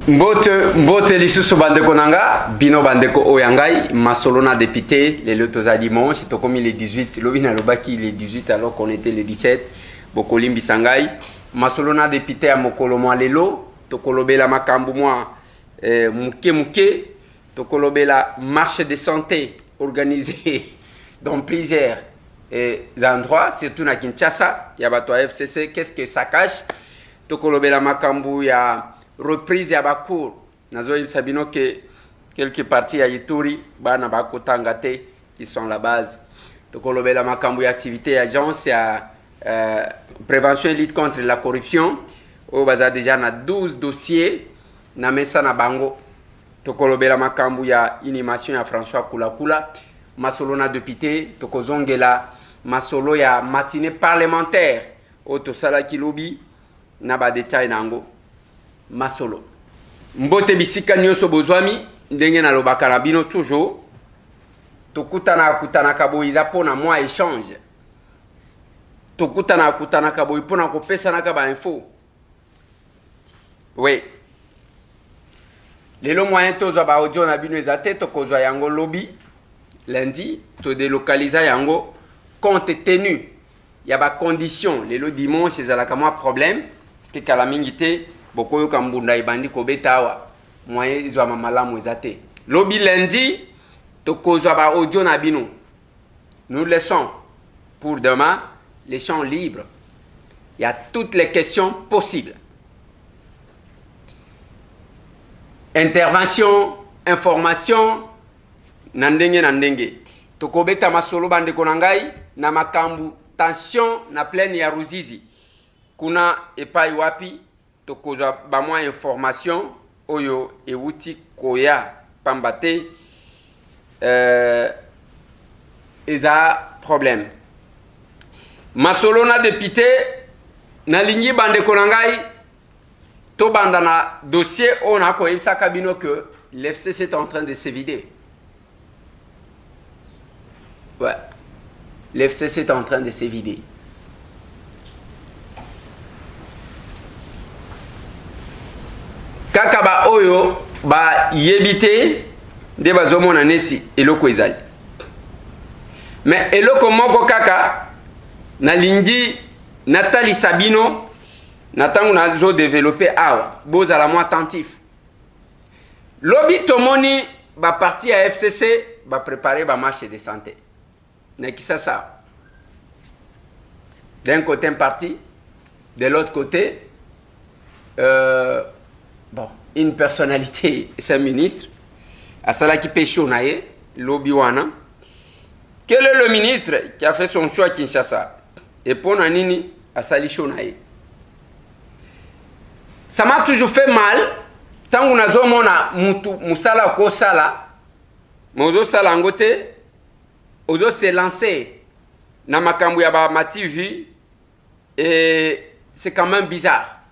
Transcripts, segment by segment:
Mbote lisusu bandeko nanga bino bandeko oyangai masolona député les lotoza dimanche to comme les 18 lobina lobaki les 18 alors qu'on était les 17 bokolimbi sangai masolona député à mokolo mwa lelo to kolobela makambu mwa muke to kolobela marche de santé organisée dans plusieurs endroits surtout na Kinshasa ya bato à FCC. Qu'est-ce que ça cache? To kolobela makambu ya reprise ya bakour nazo il sabino que quelques parties à Ituri bana bakotanga te qui sont la base to kolobela makambu ya activité agence ya prévention et lutte contre la corruption au baza déjà na 12 dossiers na mesa na bango to kolobela makambu ya animation ya François Kula masolo na député to kozongela masolo ya matinée parlementaire au to sala kilobi na ba détail nango masolo mbote bisika nyonso bozwami ndenge na lobaka na bino toujours tokutana kabo iza pona mwa échange tokutana kabo ipona kopesa naka ba info. Oui, lelo moyen tozwa ba audio na bino ezate tokozwa yango lobby lundi to délocaliser yango compte tenu ya ba condition lelo dimanche ezalaka mwa problème parce que kala mingi te bokoyo kambunda ibandi kobetawa moyen izwa mamalamu ezate lobby lundi tokozwa ba audio na bino. Nous laissons pour demain les champs libres. Il y a toutes les questions possibles. Intervention, information, nandenge. Tokobeta masolo bande konangai na makambu tension na pleine ya Ruzizi. Kuna epai wapi tokozwa ba mwa information oyo ewuti koya pambate eza problème. Masolo na député na lingi bande konangai to banda na dossier on a ko isa kabino que l'FCC est en train de se vider. Ouais. L'FCC est en train de se vider. Kaka ba oyo ba yebite de bazomona neti eloko ezali. Mais eloko moko kaka na lingi Nathalie Sabino natangu nazo développer awa bozala mo attentif. Lobby tomoni ba parti à FCC ba préparer ba marche de santé. Nekisa ça. D'un côté un parti, de l'autre côté bon, une personnalité, c'est un ministre à cela qui pêche nae lobby wana. Quel est le ministre qui a fait son choix à Kinshasa? Et pour Nanini à Salishonae. Ça m'a toujours fait mal. Tant qu'on a zomona musala ko sala, mozo sala ngote, ozo se lancer na makambu ya ba TV et c'est quand même bizarre.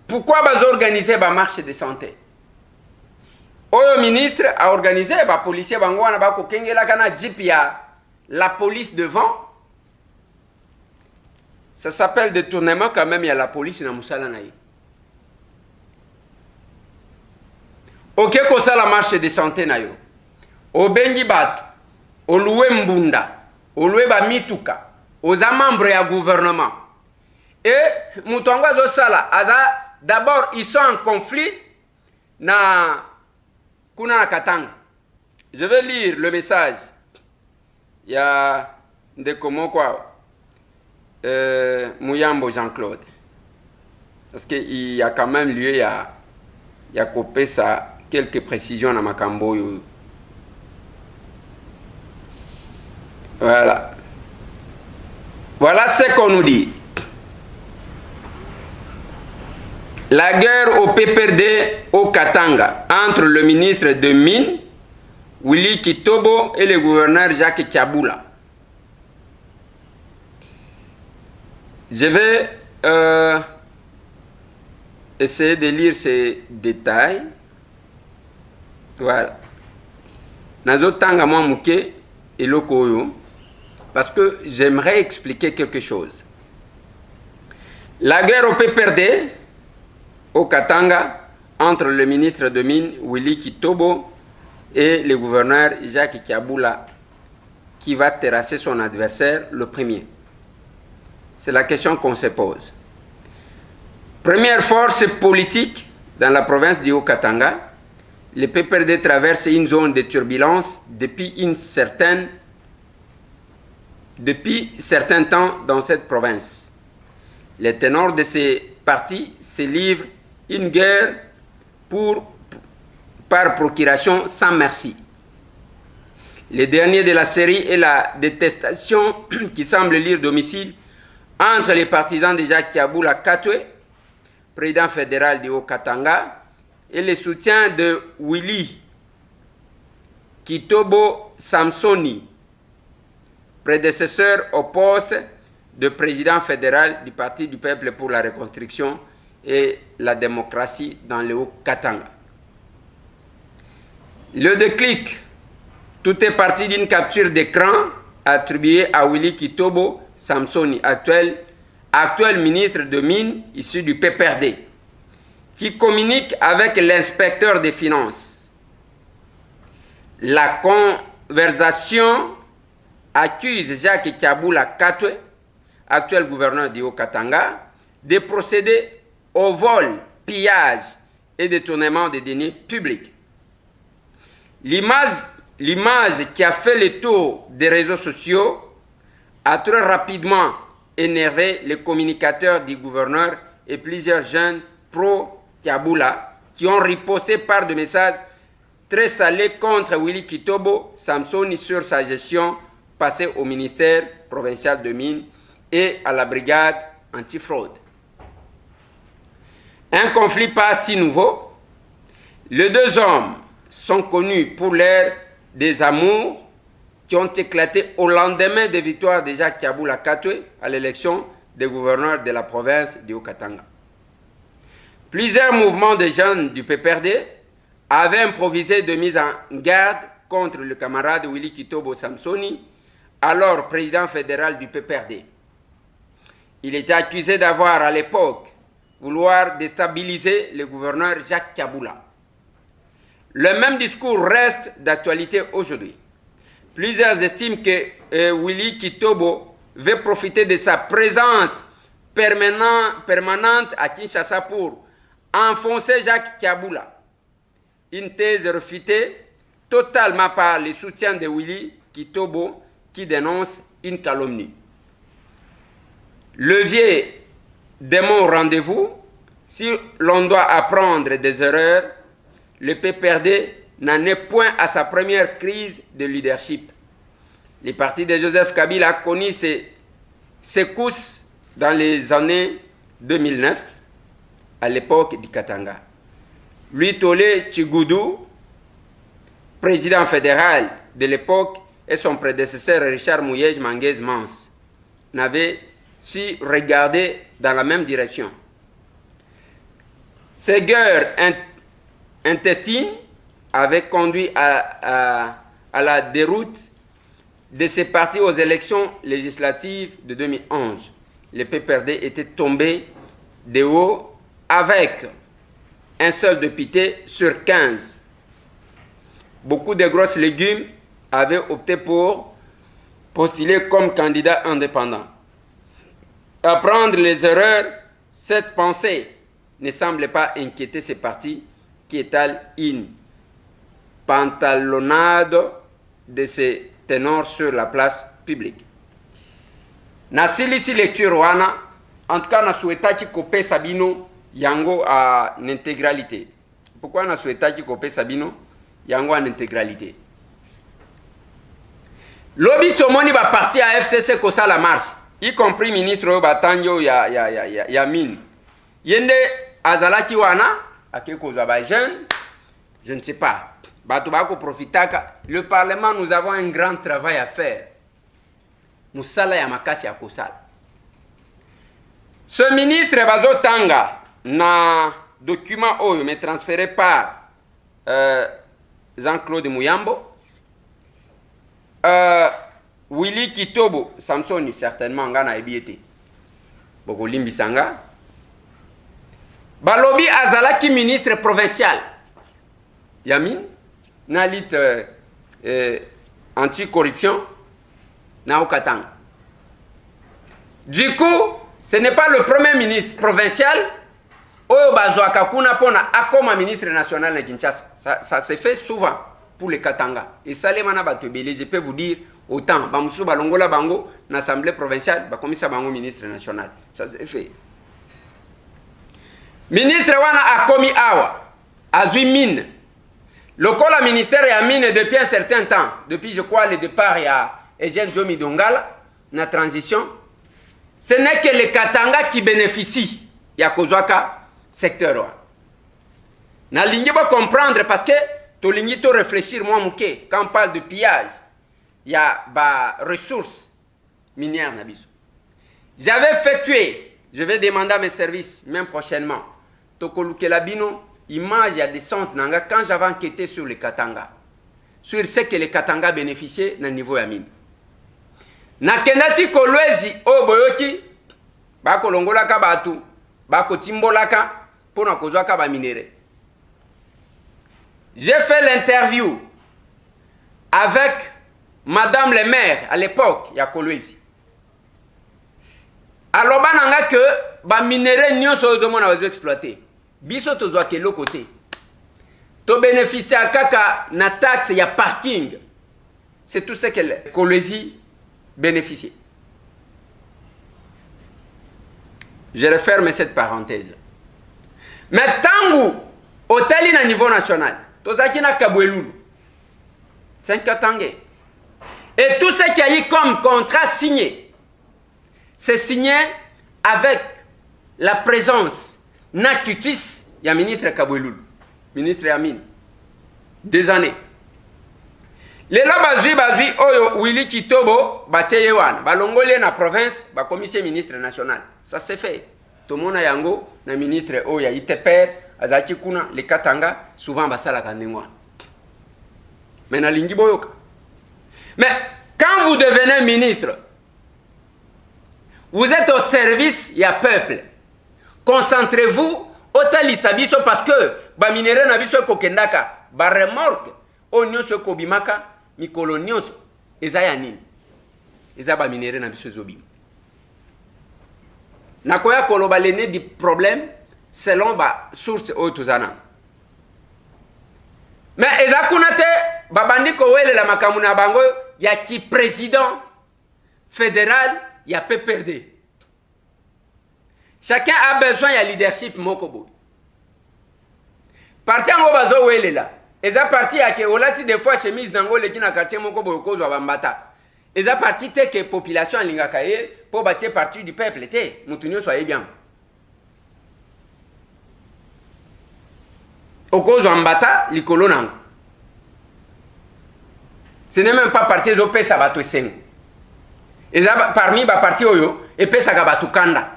Pourquoi bazo organiser ba marche de santé? Oyo ministre a organisé ba policier bango wana ba ko kengela kana jeep ya la police devant. Ça s'appelle détournement quand même, il y a la police na musala naï. Ok, ko ça la marche de santé na yo. O bengi batu, o loué mbunda, o loué ba mituka, aux membres ya gouvernement. Et mutongwa zo sala, d'abord ils sont en conflit na kuna na Katanga. Je vais lire le message. Il y a des comment quoi. Mouyambo Jean-Claude. Parce qu'il y a quand même lieu à couper ça, quelques précisions dans Makambo. Voilà. Voilà ce qu'on nous dit. La guerre au PPRD au Katanga entre le ministre de Mines, Willy Kitobo, et le gouverneur Jacques Kiaboula. Je vais essayer de lire ces détails. Voilà. Nazo tanga mwa muke eloko oyo parce que j'aimerais expliquer quelque chose. La guerre au PPRD au Katanga entre le ministre de Mines Willy Kitobo et le gouverneur Jacques Kiabula, qui va terrasser son adversaire le premier? C'est la question qu'on se pose. Première force politique dans la province du Haut-Katanga, le PPRD traverse une zone de turbulence depuis certains temps dans cette province. Les ténors de ces partis se livrent une guerre par procuration sans merci. Le dernier de la série est la détestation qui semble lire domicile entre les partisans de Jacques Kiabula Katwe, président fédéral du Haut-Katanga, et le soutien de Willy Kitobo Samsoni, prédécesseur au poste de président fédéral du Parti du Peuple pour la Reconstruction et la démocratie dans le Haut-Katanga. Le déclic, tout est parti d'une capture d'écran attribuée à Willy Kitobo Samsoni, actuel ministre de Mines issu du PPRD, qui communique avec l'inspecteur des finances. La conversation accuse Jacques Kiabula Katwe, actuel gouverneur du Haut-Katanga, de procéder au vol, pillage et détournement des deniers publics. L'image qui a fait le tour des réseaux sociaux a très rapidement énervé les communicateurs du gouverneur et plusieurs jeunes pro-Kiabula qui ont riposté par des messages très salés contre Willy Kitobo Samsoni sur sa gestion passée au ministère provincial de Mines et à la brigade antifraude. Un conflit pas si nouveau. Les deux hommes sont connus pour leur désamour qui ont éclaté au lendemain des victoires de Jacques Kiabula Katwe à l'élection des gouverneurs de la province du Haut-Katanga. Plusieurs mouvements de jeunes du PPRD avaient improvisé de mise en garde contre le camarade Willy Kitobo Samsoni, alors président fédéral du PPRD. Il était accusé d'avoir à l'époque vouloir déstabiliser le gouverneur Jacques Kiabula. Le même discours reste d'actualité aujourd'hui. Plusieurs estiment que Willy Kitobo veut profiter de sa présence permanente à Kinshasa pour enfoncer Jacques Kiabula. Une thèse refutée totalement par le soutien de Willy Kitobo qui dénonce une calomnie. Levier de mon rendez-vous, si l'on doit apprendre des erreurs, le PPRD n'en est point à sa première crise de leadership. Le parti de Joseph Kabila a connu ses secousses dans les années 2009, à l'époque du Katanga. Louis Tolé Tchigoudou, président fédéral de l'époque, et son prédécesseur Richard Mouyej Manguez Mans n'avaient su regarder dans la même direction. Ces guerres intestines avaient conduit à la déroute de ces partis aux élections législatives de 2011. Le PPRD était tombé de haut avec un seul député sur 15. Beaucoup de grosses légumes avaient opté pour postuler comme candidat indépendant. Apprendre les erreurs, cette pensée ne semble pas inquiéter ces partis qui étalent une pantalonnade de ces ténors sur la place publique. Nasilisi lecture wana, en tout cas na souhaitaki kope Sabino yango en intégralité. Pourquoi na souhaitaki kope Sabino yango en intégralité? Lobi tomoni ba parti à FCC kosa la marche, y compris ministre Batanjo ya mine. Yende azalaki wana akeko zaba jeune, je ne sais pas. Batubako profitaka. Le Parlement, nous avons un grand travail à faire. Nous sala ya makasi ya kosala. Ce ministre Bazo Tanga na document oyo me transféré par Jean-Claude Mouyambo. Willy Kitobo Samsoni certainement ngana ebiete. Boko limbisanga. Balobi azalaki ministre provincial. Yamin, na lutte anti-corruption, na Okatanga. Du coup, ce n'est pas le premier ministre provincial Oyo Bazouaka Kuna Pona Akoma ministre national de Kinshasa. Ça se fait souvent pour les Katanga. Et ça, les manabatoubeli, je peux vous dire autant. Bamsou Balongola Bango, l'Assemblée provinciale, Bakomisa Bango ministre national. Ça se fait. Ministre Wana Akomi Awa, Azui Mine. Le col ministère ya mine depuis un certain temps, depuis je crois le départ il y a Eugène Djomi Dongala, la transition, ce n'est que les Katanga qui bénéficient ya Kozwaka secteur. Na ligne pas comprendre parce que to ligne to réfléchir moi mouké quand on parle de pillage, il y a ba ressources minières na biso. J'avais effectué, je vais demander à mes services même prochainement. Tokoluke Labino image à descente nanga quand j'avais enquêté sur les Katanga, sur ce que les Katanga bénéficiaient dans le niveau ya mine. Na kendati kolwezi o boyoki bako longolaka batu bako timbolaka pour na kozwaka ba minéraux. J'ai fait l'interview avec madame le maire à l'époque ya kolwezi. Alors bananga que ba minéraux nyonso ozomona bazo exploiter. Biso tozwa ke l'autre côté. To bénéficier à kaka na taxe ya parking. C'est tout ce que le Kolwezi bénéficie. Je referme cette parenthèse. Mais tangu hôtel na niveau national, tozaki na Kabwelulu. 5 Katangais. Et tout ce qui a eu comme contrat signé, c'est signé avec la présence Nakutis, il y a ministre Kabwelulu, ministre Yamin, des années. Les là bazui oyo Willy Kitobo batie yewan balongole na province ba commissaire ministre national. Ça s'est fait. Tout le monde a yango na ministre oya iteper azaki kuna les Katanga souvent basala kandengwa. Mais na lingi boyoka. Mais quand vous devenez ministre, vous êtes au service ya peuple. Concentrez-vous au talisabiso parce que ba minere na biso kokendaka ba remorque o nyonso kobimaka mikolo nyonso eza ya nini eza ba minere na biso zobima nakoya koloba lene di problème selon ba source o tozana mais eza kunate babandi ko wele la makamuna bango ya ki président fédéral ya PPRD. Chacun a besoin de leadership mokobo. Parti en bazo wele là. Eza parti ya ke olati des fois chemise dango le kina quartier mokobo kozwa bambata. Eza parti te que population lingaka ye pour bâtir parti du peuple te mutunyo soyez bien. Okozwa mbata likolo nango. Ce n'est même pas parti zo pesa bato sengo. Eza parmi ba parti oyo et pesa ka batu kanda.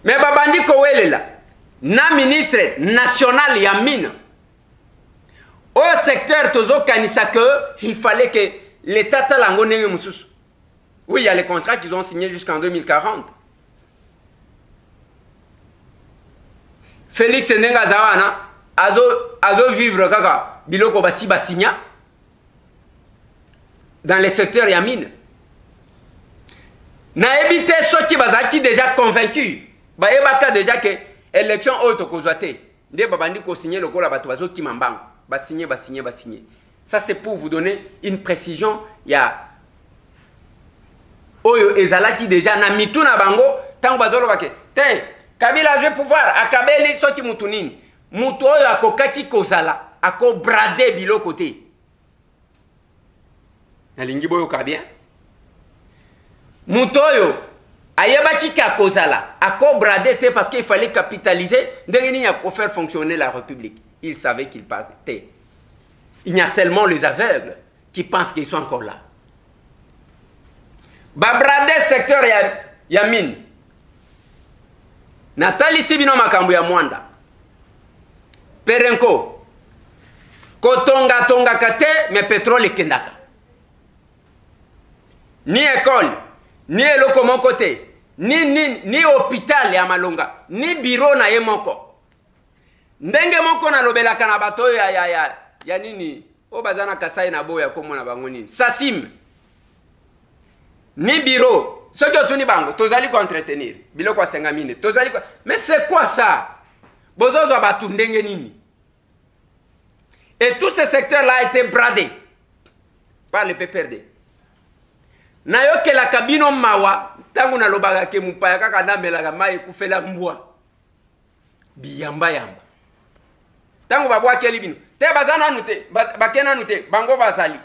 Mais babandi kowele là, na ministre national ya mine. Au secteur tozo kanisa que il fallait que l'État talango nenge mususu. Oui, il y a les contrats qu'ils ont signés jusqu'en 2040. Félix Nenga Zawana azo vivre kaka biloko basi basinya dans les secteurs ya mine. Na évité ceux qui bazaki déjà convaincus. Ba ebaka déjà que élection auto kozwate nde babandi ko signer le kola bato bazo kimambango ba signer. Ça c'est pour vous donner une précision ya oyo ezalaki déjà na mituna bango tango bazolo bake te Kabila je pouvoir akabeli soti mutu nini mutu oyo akokaki kozala ako brader biloko te na lingi boyo kabien mutu oyo ayebaki ka kozala ako brader te parce qu'il fallait capitaliser ndenge nini pour faire fonctionner la République. Il savait qu'il partait. Il y a seulement les aveugles qui pensent qu'ils sont encore là. Ba brader secteur ya mine. Natali Sibino makambu ya mwanda. Perenko. Kotonga tonga kate me pétrole kendaka. Ni école, ni eloko mon côté. ni hôpital ya Malonga, ni bureau na ye moko. Ndenge moko na lobelaka na bato ya nini o bazana Kasai na boya komona bango nini Sasim ni bureau soki otuni bango tozali ko entretenir biloko 5 minutes tozali ko. Mais c'est quoi ça? Bozozo batu ndenge nini? Et tout ce secteur là a été bradé par le PPRD. Na yoke la kabino mawa tangu na lobaka ke mupaya kaka namelaka mai kufela mbwa biyamba yamba tangu babwa keli bino te bazana nute bakena nute bango bazali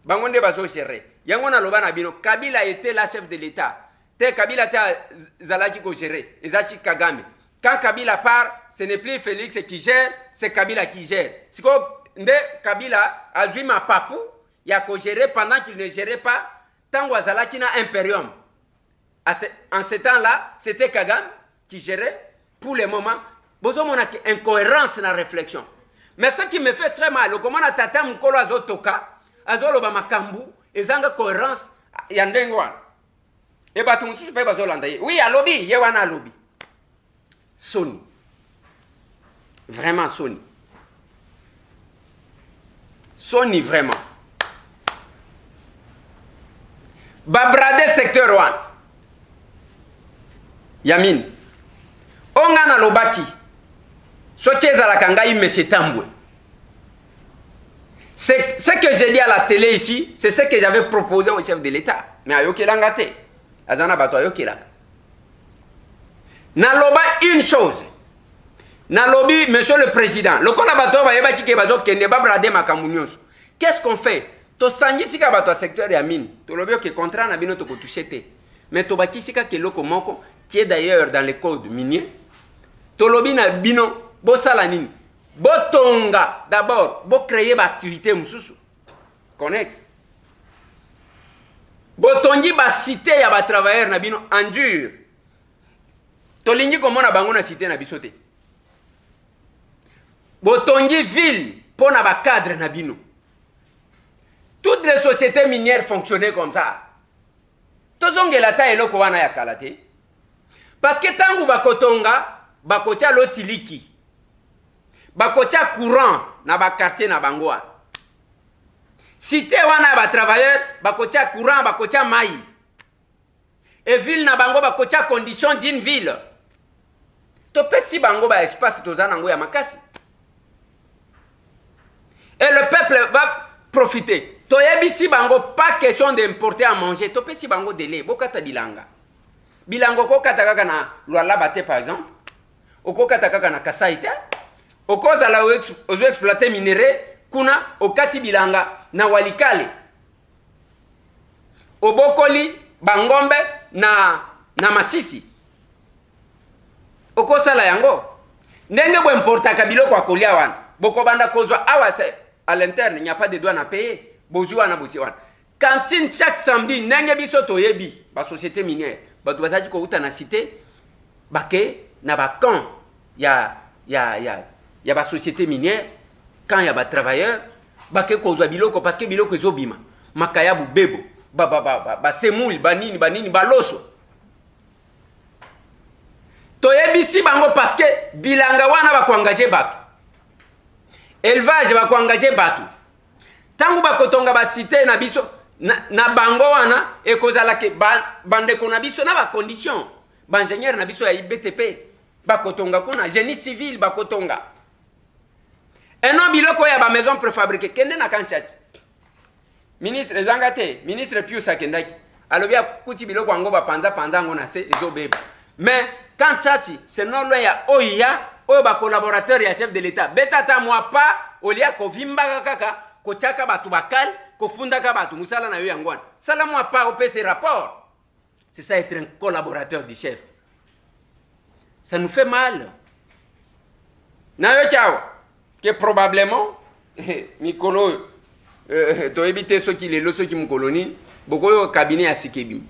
bango nde bazo gérer yango na loba na bino Kabila était la chef de l'état te Kabila te zalaki ko gérer ezaki Kagame. Quand Kabila part, ce n'est plus Félix qui gère, c'est Kabila qui gère. C'est comme Kabila a vu ma papou, il a géré pendant qu'il ne gérait pas, tant que na impérium. En ce temps-là, c'était Kagame qui gérait pour le moment. Bozo mona incohérence dans la réflexion. Mais ce qui me fait très mal, comment on a tata mukolo azo toka, azo loba makambu, et zanga cohérence yandengwa. Et batu mususu pe bazo landaye. Oui, à lobby, yewana lobby. Sony. Vraiment Sony. Sony vraiment. Babrade secteur 1. Yamin. Ongana lobaki. Sotieza la kangai monsieur Tambwe. Ce que j'ai dit à la télé ici, c'est ce que j'avais proposé au chef de l'État. Mais ayoke langate. Azana bato ayoke laka. Naloba une chose. Nalobi, monsieur le président. Le kon abato ba yeba kike bazo kende ba brade makamunyoso. Qu'est-ce qu'on fait? To sangi sika bato secteur ya mine. To lobi que contrat na bino to ko toucher. Mais to baki sika ke loko moko qui est d'ailleurs dans les codes miniers. To lobi na bino bo sala nini? Bo tonga d'abord, bo créer ba activité mususu. Connexe. Bo tongi ba cité ya ba travailleurs na bino en dur. Tolingi komona bango na cité na bisote. Botongi ville pour na ba cadre na bino. Toutes les sociétés minières fonctionnaient comme ça. Tozongela ta eloko wana ya kalate. Parce que tangu bakotonga, bakotia lotiliki. Bakotia courant na ba quartier na bangoa. Cité wana ba travailleurs, bakotia courant, bakotia mai. Et ville na bango bakotia condition d'une ville. Topé si bango ba espace tozana ngo ya makasi. Et le peuple va profiter. Toyebi si bango pas question d'importer à manger. Topé si bango délai bokata bilanga. Bilango ko kataka na Luala Bate par exemple. Oko kataka na Kasaita. Oko zala ozo exploiter minerai kuna okati bilanga na Walikale. Obokoli bangombe na Masisi. Oko sala yango. Ndenge bo importaka biloko akolia wana. Boko banda kozwa awase à l'interne, il n'y a pas de douane à payer. Bozuwa na boziwana. Cantine chaque samedi, ndenge biso toyebi ba société minière. Ba dozaji ko uta na cité bake na ba camp ya ba société minière quand ya ba travailleurs bake kozwa biloko parce que biloko ezobima. Makaya bu bebo ba semoule banini baloso. Toyebi si bango parce que bilanga wana ba ko engager batu. Élevage ba ko engager batu. Tangu ba kotonga ba cité na biso na bango wana ekozala ke bande ko na biso na ba condition. Ba ingénieur na biso ya IBTP ba kotonga kuna génie civil ba kotonga. Eno biloko ya ba maison préfabriquée kende na kanchachi. Ministre Zangate, ministre Pius Akendaki. Alobia kuti biloko ngo ba panza ngo na se ezobeba. Mais quand Tchachi, c'est non loin ya oya, oba collaborateur ya chef de l'État. Betata moi pas, olia ko vimba kaka, ko chaka batu bakal, ko funda ka batu musala na yo yangwan. Sala moi pas au PC rapport. C'est ça être un collaborateur du chef. Ça nous fait mal. Na yo tiawa que probablement Mikolo to éviter ceux qui les lo ceux qui me colonie, beaucoup au cabinet à Sikebim.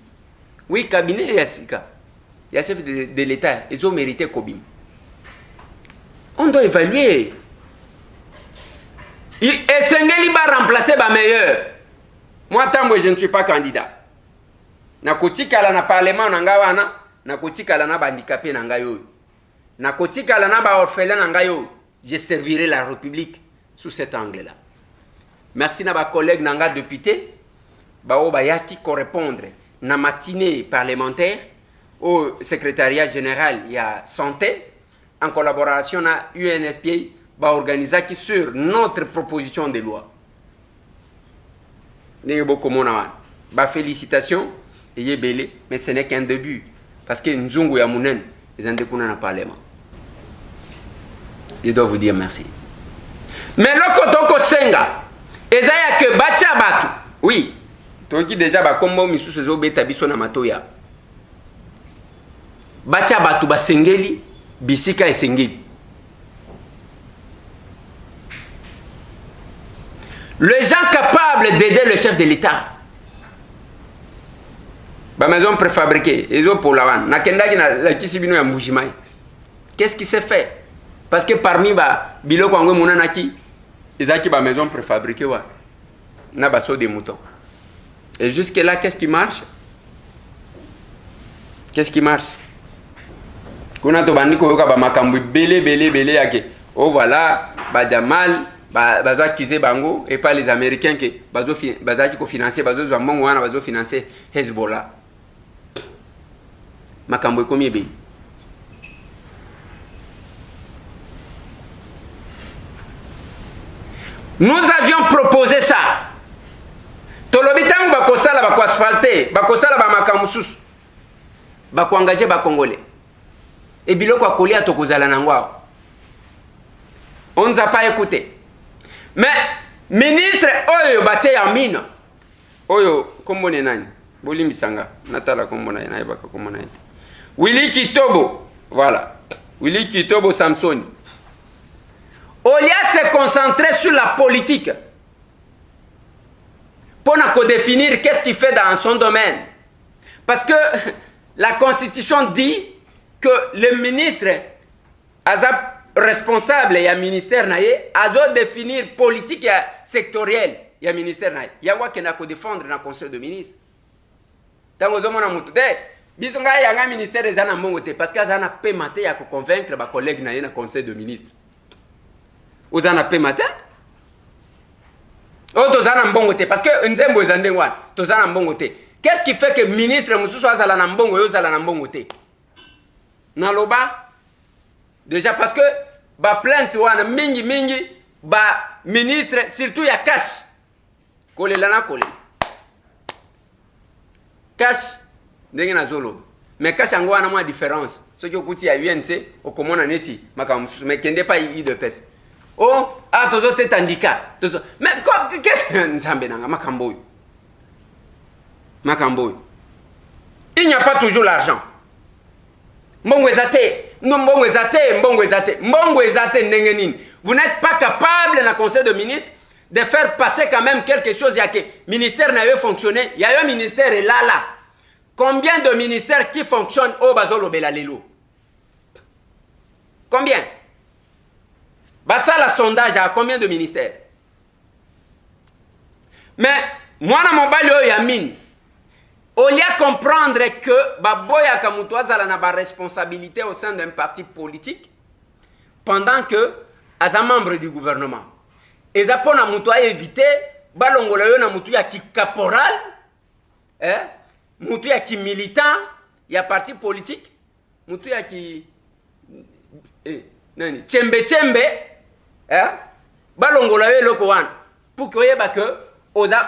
Oui, cabinet à Sika. Il y a chef de l'État, ils ont mérité Kobim. On doit évaluer. Et Sengeli va remplacer ma meilleur. Moi, tant que je ne suis pas candidat. na kotikala na parlement na nga wana na kotikala na bandicapé na ngai oyo na kotikala na baorphelin na ngai oyo je servirai la République sous cet angle là. Merci na ba collègue na nga député bao bayaki correspondre na matinée parlementaire au secrétariat général il y a santé en collaboration na UNFPA ba organisaki sur notre proposition de loi. Ndenge boko mona wana ba félicitations et belé, mais ce n'est qu'un début parce que nzungu ya munen ezande kuna na parlement. Je dois vous dire merci. Mais lokotoko senga ezaya que bacha batu. Oui, toki déjà ba kombo misusu zo beta biso na matoya. Bacha batu basengeli bisika esengeli. Les gens capables d'aider le chef de l'État. Ba maison préfabriquée, ils ont pour la vanne. Nakendaki na la kisibino ya Mbujimai. Qu'est-ce qui s'est fait? Parce que parmi ba biloko ngo monanaki, ezaki ba maison préfabriquée wa. Na baso des moutons. Et jusque là, qu'est-ce qui marche? Qu'est-ce qui marche? Kuna to bandi ko yoka ba makambu belé yake. Oh voilà, ba Jamal bazo accuser bango et pas les Américains que bazaki ko financer bazo zo mbongo wana bazo financer Hezbollah. Makambo ekomi ebe. Nous avions proposé ça. Tolobitango bakosala bako asphalter, bakosala ba makambo susu. Bako engager ba Congolais. Et biloko akolia tokozala nangwa. On nous a pas écouté. Mais ministre oyo batie ya mine. Oyo kombo ne nani? Bolimbisanga. Natala kombo na yana baka kombo na ete. Willy Kitobo, voilà. Willy Kitobo Samson. Au lieu de se concentrer sur la politique, pour nous définir qu'est-ce qu'il fait dans son domaine. Parce que la Constitution dit que le ministre responsable et le ministère a définir politique et sectorielle et le ministère. Il y a qui n'a qu'à défendre dans le Conseil de ministres. Tant que vous avez bisonga yanga ministère des ana mbongote parce que azana pe maté ya ko convaincre ba collègue na ye na conseil de ministre. Ozana pe maté? O tozana mbongote parce que nzembo ezande ngwana tozana mbongote. Qu'est-ce qui fait que ministre mususu azala na mbongo yo zala na mbongote? Na loba déjà parce que ba plainte wana mingi ba ministre surtout ya cash. Kolela na kole. Cash ndenge na zolo mais cash yango wana mwa différence ce qui okuti ya UNC okomona neti makamusu mais kende pas i de pes oh ah tozo te tandika tozo mais qu'est-ce que nzambe nanga makambo il n'y a pas toujours l'argent mbongo ezate non mbongo ezate ndenge nini vous n'êtes pas capable na conseil de ministre de faire passer quand même quelque chose ya que ministère na yo fonctionner ya yo ministère est là. Combien de ministères qui fonctionnent au Bazolo Belalelo? Combien? Bassa la sondage à combien de ministères? Mais moi, dans mon balio Yamine, au lieu de comprendre que Baboya Kamutouaza a une responsabilité au sein d'un parti politique, pendant que, as un membre du gouvernement, et Zapon a Moutoua évité, Balongolayo na Moutouya qui caporal, Moutou ya qui militant, il y a parti politique, Moutou ya qui tchembe, balongolawe lokowan, pour que vous que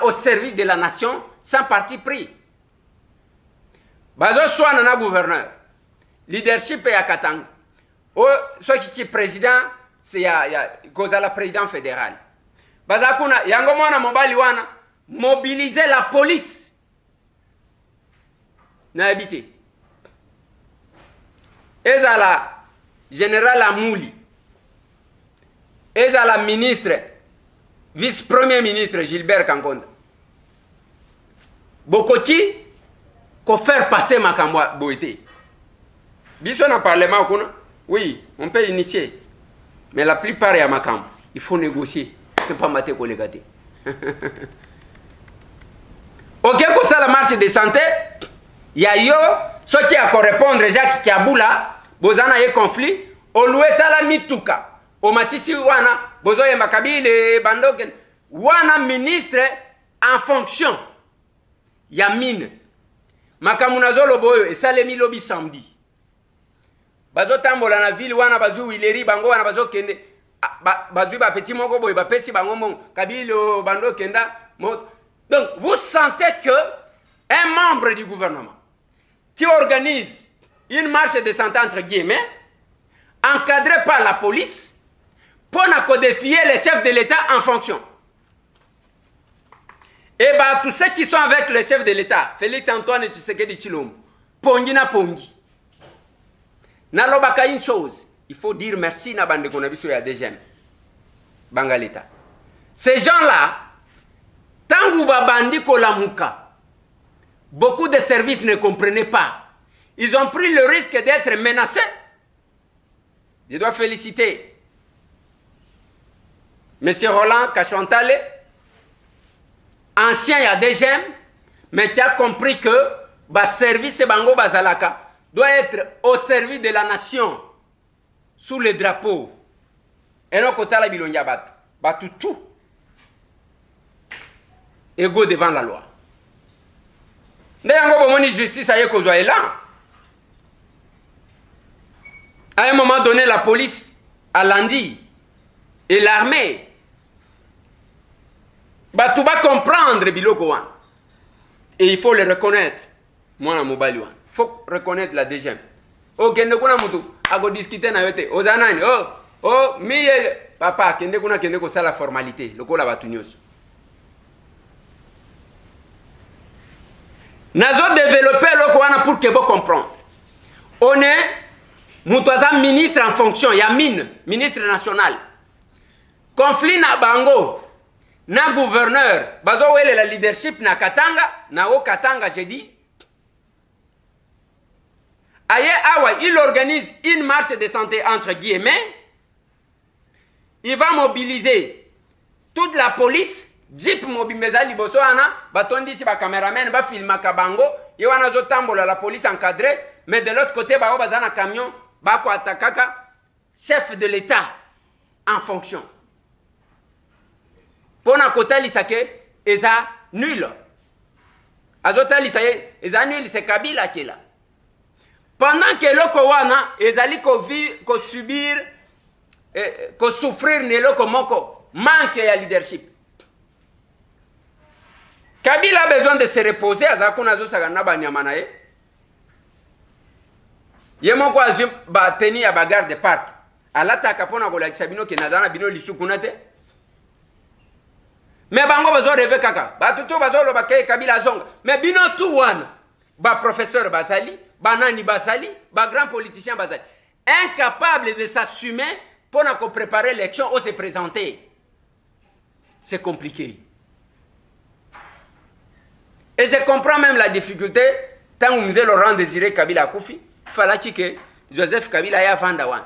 au service de la nation sans parti pris. Bazo soit nana gouverneur, leadership ya katang. O soit qui est président, c'est ya la président fédéral. Bazakuna yango mona mobali wana mobiliser la police. Na habité. Ezala général Amouli. Ezala ministre, vice-premier ministre Gilbert Kankonda. Bokoti ko faire passer Makambwa Boité. Biso na parlement kuna, oui, on peut initier. Mais la plupart ya Makam, il faut négocier. C'est pas maté ko legate. OK, ko ça la marche de santé. ya yo soki ya répondre Jacques Kiabula bozana ye conflit olueta la mituka o matisi wana bozo yemba kabile bandoken wana ministre en fonction ya mine makamuna zolo boyo esalemi lobi samedi bazo tambola na ville wana bazu wileri bango wana bazo kende bazu ba petit moko boy ba pesi bango mon kabilo bando kenda donc vous sentez que un membre du gouvernement qui organise une marche de santé entre guillemets encadré par la police pour défier les chefs de l'État en fonction. Et bah tous ceux qui sont avec le chef de l'État, Félix Antoine Tshisekedi Tshilombo, pongi na pongi. Nalobaka une chose, il faut dire merci na bande konabiso ya DGM. Banga l'État. Ces gens-là, tangu babandi kolamuka, beaucoup de services ne comprenaient pas. Ils ont pris le risque d'être menacés. Je dois féliciter M. Roland Kachantale, ancien ya DGM, mais qui a compris que le service Bango Bazalaka doit être au service de la nation, sous le drapeau. Et non, quand la bilonia bat tout. Égaux devant la loi. D'ailleurs, on justice à là. À un moment donné, la police a lundi et l'armée tout va comprendre Biloko Wan. Et il faut le reconnaître. Moi, il faut reconnaître la DGM. Oh, kende kuna mutu ago discuter na yote. Ozanani, oh, miye papa kende ko sala formalité. Lokola batu nyos. Nazo développer loko wana pour que vous comprendre. On est Moutouaza ministre en fonction, ya mine, ministre national. Conflit na bango, na gouverneur, bazo wele la leadership na Katanga, na o Katanga j'ai dit. Aye awa, il organise une marche de santé entre guillemets. Il va mobiliser toute la police, jeep mobilisé liboso ana, batondi si ba cameraman, ba filmaka bango, yewana zo tambola la police encadrée, mais de l'autre côté ba bazana camion. Bako Atakaka, chef de l'État en fonction. Pour na kota lisake, eza nul. Azota lisaye, eza nul, c'est Kabila qui est là. Pendant que loko wana, ezali ko subir, ko souffrir ne loko moko, manque ya leadership. Kabila a besoin de se reposer, azakuna zo sagana banyamanaye. Yemoko azim ba teni ya bagarre de parc. Alata kapona ko la kisabino ke nazana bino lisukunate. Mais bango bazo reve kaka. Ba tuto bazo lo bakay Kabila zonga. Mais bino tout wana. Ba professeur Bazali, ba nani Bazali, ba grand politicien Bazali. Incapable de s'assumer pour préparer l'élection ou se présenter. C'est compliqué. Et je comprends même la difficulté tant que nous Laurent Désiré Kabila Koufi. Fallait que Joseph Kabila ait avant d'awan.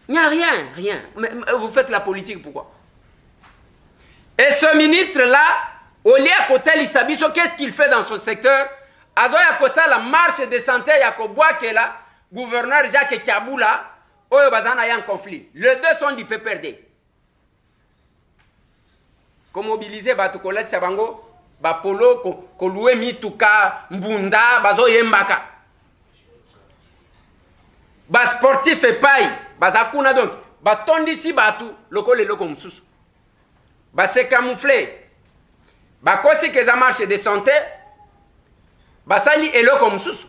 Il n'y a rien. Mais vous faites la politique, pourquoi? Et ce ministre-là, au lieu à côté l'Issabiso, qu'est-ce qu'il fait dans son secteur? Azoya Kosa, la marche de santé, Yakoboa Kela, gouverneur Jacques Kiabula, Oyo Bazana y a un conflit. Les deux sont du PPRD. Comme mobiliser Batukolet Sabango, Bapolo, Koloué Mituka, Mbunda, Bazo Yembaka. Bas sportif et paille, bas akuna donc, bas tondi si batu, loko le loko msusu. Bas se camoufler, bas kosi que ça marche de santé, bas sali et loko msusu.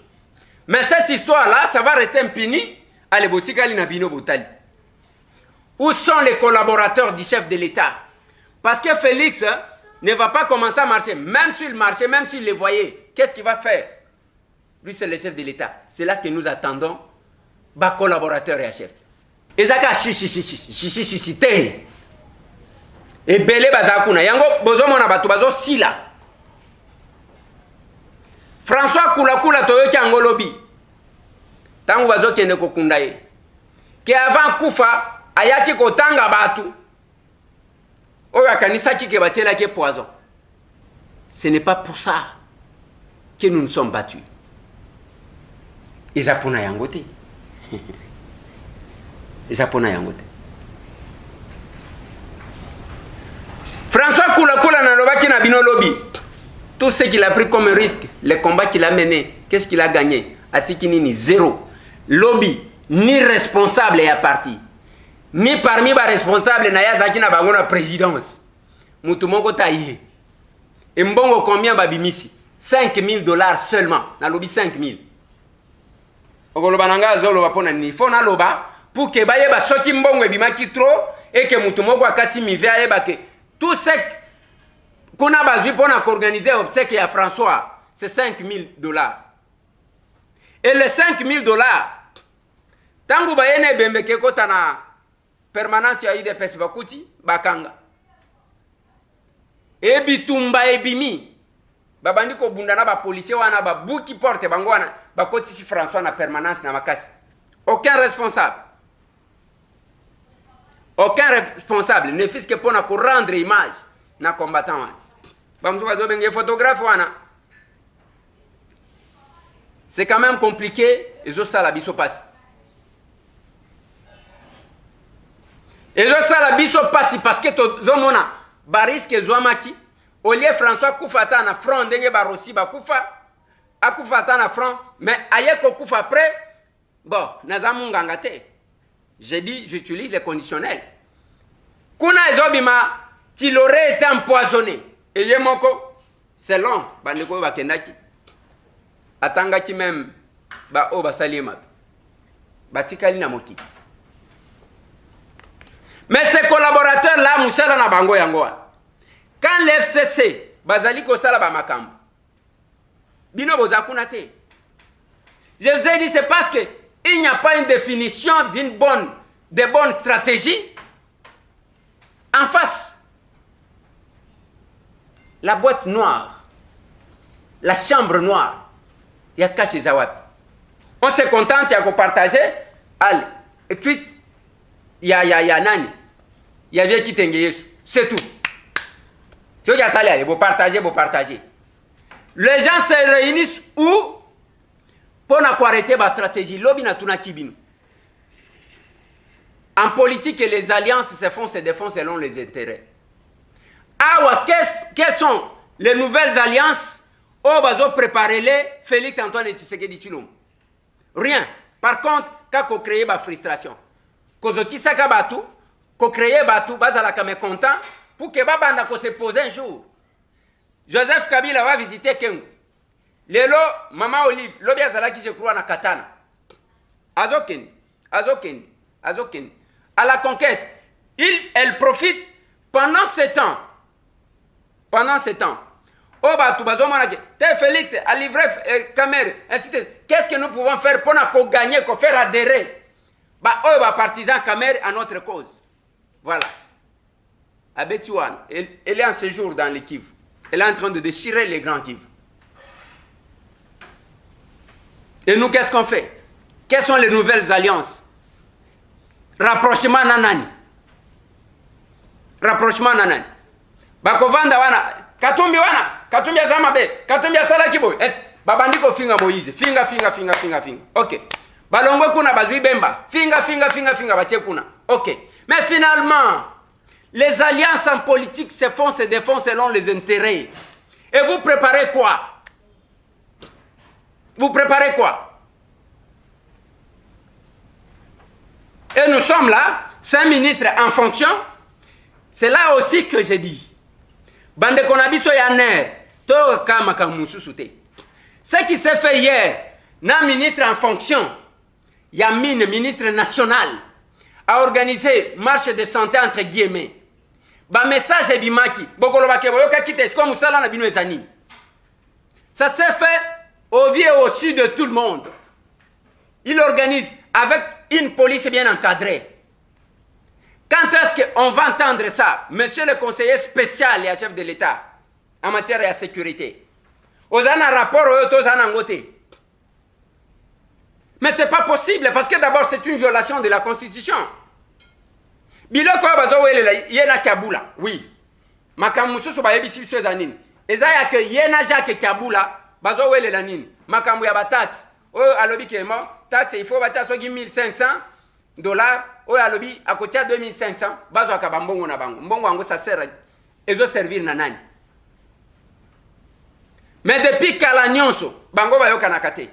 Mais cette histoire-là, ça va rester impuni à les boutiques à l'inabino botali. Où sont les collaborateurs du chef de l'État? Parce que Félix ne va pas commencer à marcher, même sur le marché, même s'il les voyait. Qu'est-ce qu'il va faire? Lui, c'est le chef de l'État. C'est là que nous attendons. Ba collaborateur et chef. Ezaka si te. Et belé bazakuna. Yango bozo mona batu bazo sila. François Kula toyoki angolobi. Tangu bazo kende kokunda ye. Ke avant kufa ayaki kotanga batu. Oyo kanisa ki ke batela ke poison. Ce n'est pas pour ça. que nous nous sommes battus. Ils apprennent à yangote. Ils apprennent à yangote. François Koula Nalobaki Nabino Lobby. Tout ce qu'il a pris comme risque, les combats qu'il a menés, qu'est-ce qu'il a gagné? Atikinini, zéro. Lobby, ni responsable et à parti. Ni parmi les responsables, Naya Zaki na bangona présidence. Moutoumoko taïe. Et mbongo combien babimisi? 5 000 $ seulement. Na lobby 5 000. Ogolobananga zolo bapona ni. Faut na loba pour que baye ba soki mbongo ebimaki trop et que Moutoumoko akati mivé ayeba que tout ce qu'on a besoin pour organiser obsèque à François, c'est 5 000 $. Et les 5 000 $, tant que bayene bembeke kota na permanence ya UDPS bakuti bakanga. Et bitumba ebimi babandi ko bunda na ba policier wana ba buki porte bango wana bakoti si François na permanence na makasi. Aucun responsable. Aucun responsable ne fils que pour rendre image na combattant wana. Bamzuka zo benge photographe wana. C'est quand même compliqué et ça la biso passe. Et ça la biso passe parce que to zomona bariske zoamaki au lieu François Koufata na front ndenge barosi ba kufa akufata na front mais ayeko kufa après bon nazamu ngangate. J'ai dit j'utilise les conditionnels. Kuna ezobima qu'il aurait été empoisonné et yemoko c'est long bandeko bakendaki atangaki même ba o basalima batikali na moki. Mais ces collaborateurs là musala na bango yango quand l'FCC bazali ko sala ba makambo bino bozakuna te. Je vous ai dit c'est parce que il n'y a pas une définition d'une bonne stratégie en face. La boîte noire, la chambre noire, il y a caché Zawad. On se contente, il y a qu'on partager. Allez, et puis, il y a Nani. Il y a qui t'engage. C'est tout. Tu vois, ça, allez, vous partagez. Les gens se réunissent où pour arrêter ma stratégie. Lobby na tuna kibino. En politique, les alliances se défendent selon les intérêts. Ah, quelles sont les nouvelles alliances? Oh, bazo préparez-les, Félix Antoine et Tshisekedi Tshilombo. Rien. Par contre, quand on crée ma frustration, Kozoti Saka Batu, qu'on crée Batu, bazala kame content, pour que Babanda se pose un jour. Joseph Kabila va visiter Kengu. Lelo, Maman Olive, Lobi Azala qui je crois na Katana. Azoken. À la conquête, elle profite pendant 7 ans. Oh, bah, tout Félix a livré Kamer, ainsi de suite. Qu'est-ce que nous pouvons faire pour gagner, pour faire adhérer bah, oh, bah, partisans Kamer à notre cause. Voilà. Abetiwan, elle est en séjour dans les Kivu. Elle est en train de déchirer les grands Kivu. Et nous, qu'est-ce qu'on fait? Quelles sont les nouvelles alliances? Rapprochement nanani. Bakovanda wana. Katumbi Azamabe. Katumbi Asalakibo. Babandiko finga Moïse. Finga. Ok. Balongwe kuna bazui bemba. Finga. Bache kuna. Ok. Mais finalement, les alliances en politique se défendent selon les intérêts. Et vous préparez quoi? Et nous sommes là, 5 ministres en fonction. C'est là aussi que j'ai dit. Bande konabiso yaner, to kama kamususute. Ce qui s'est fait hier, na ministre en fonction, Yamine, ministre national, a organisé marche de santé entre guillemets. Ba message et bimaki, bokolo bakeboyoka kite sko musala na bino ezani. Ça s'est fait au vu et au su de tout le monde. Il organise avec une police bien encadrée. Quand est-ce qu'on va entendre ça, monsieur le conseiller spécial et chef de l'État en matière de sécurité? Aux un rapport aux anangoté. Mais ce n'est pas possible parce que d'abord c'est une violation de la Constitution. Biloko bazo yena Kabula, oui. Makamusu so bayebi si so zanini. Ezaya que yena Jacques Kabula bazo wele la nini makambo ya ba taxe oyo alobi ke mo taxe il faut batia soki 1500 dollars oyo alobi akotia 2500 bazo akaba mbongo na bango mbongo yango ça sert ezo servir na nani mais depuis kala nyonso bango bayokanaka te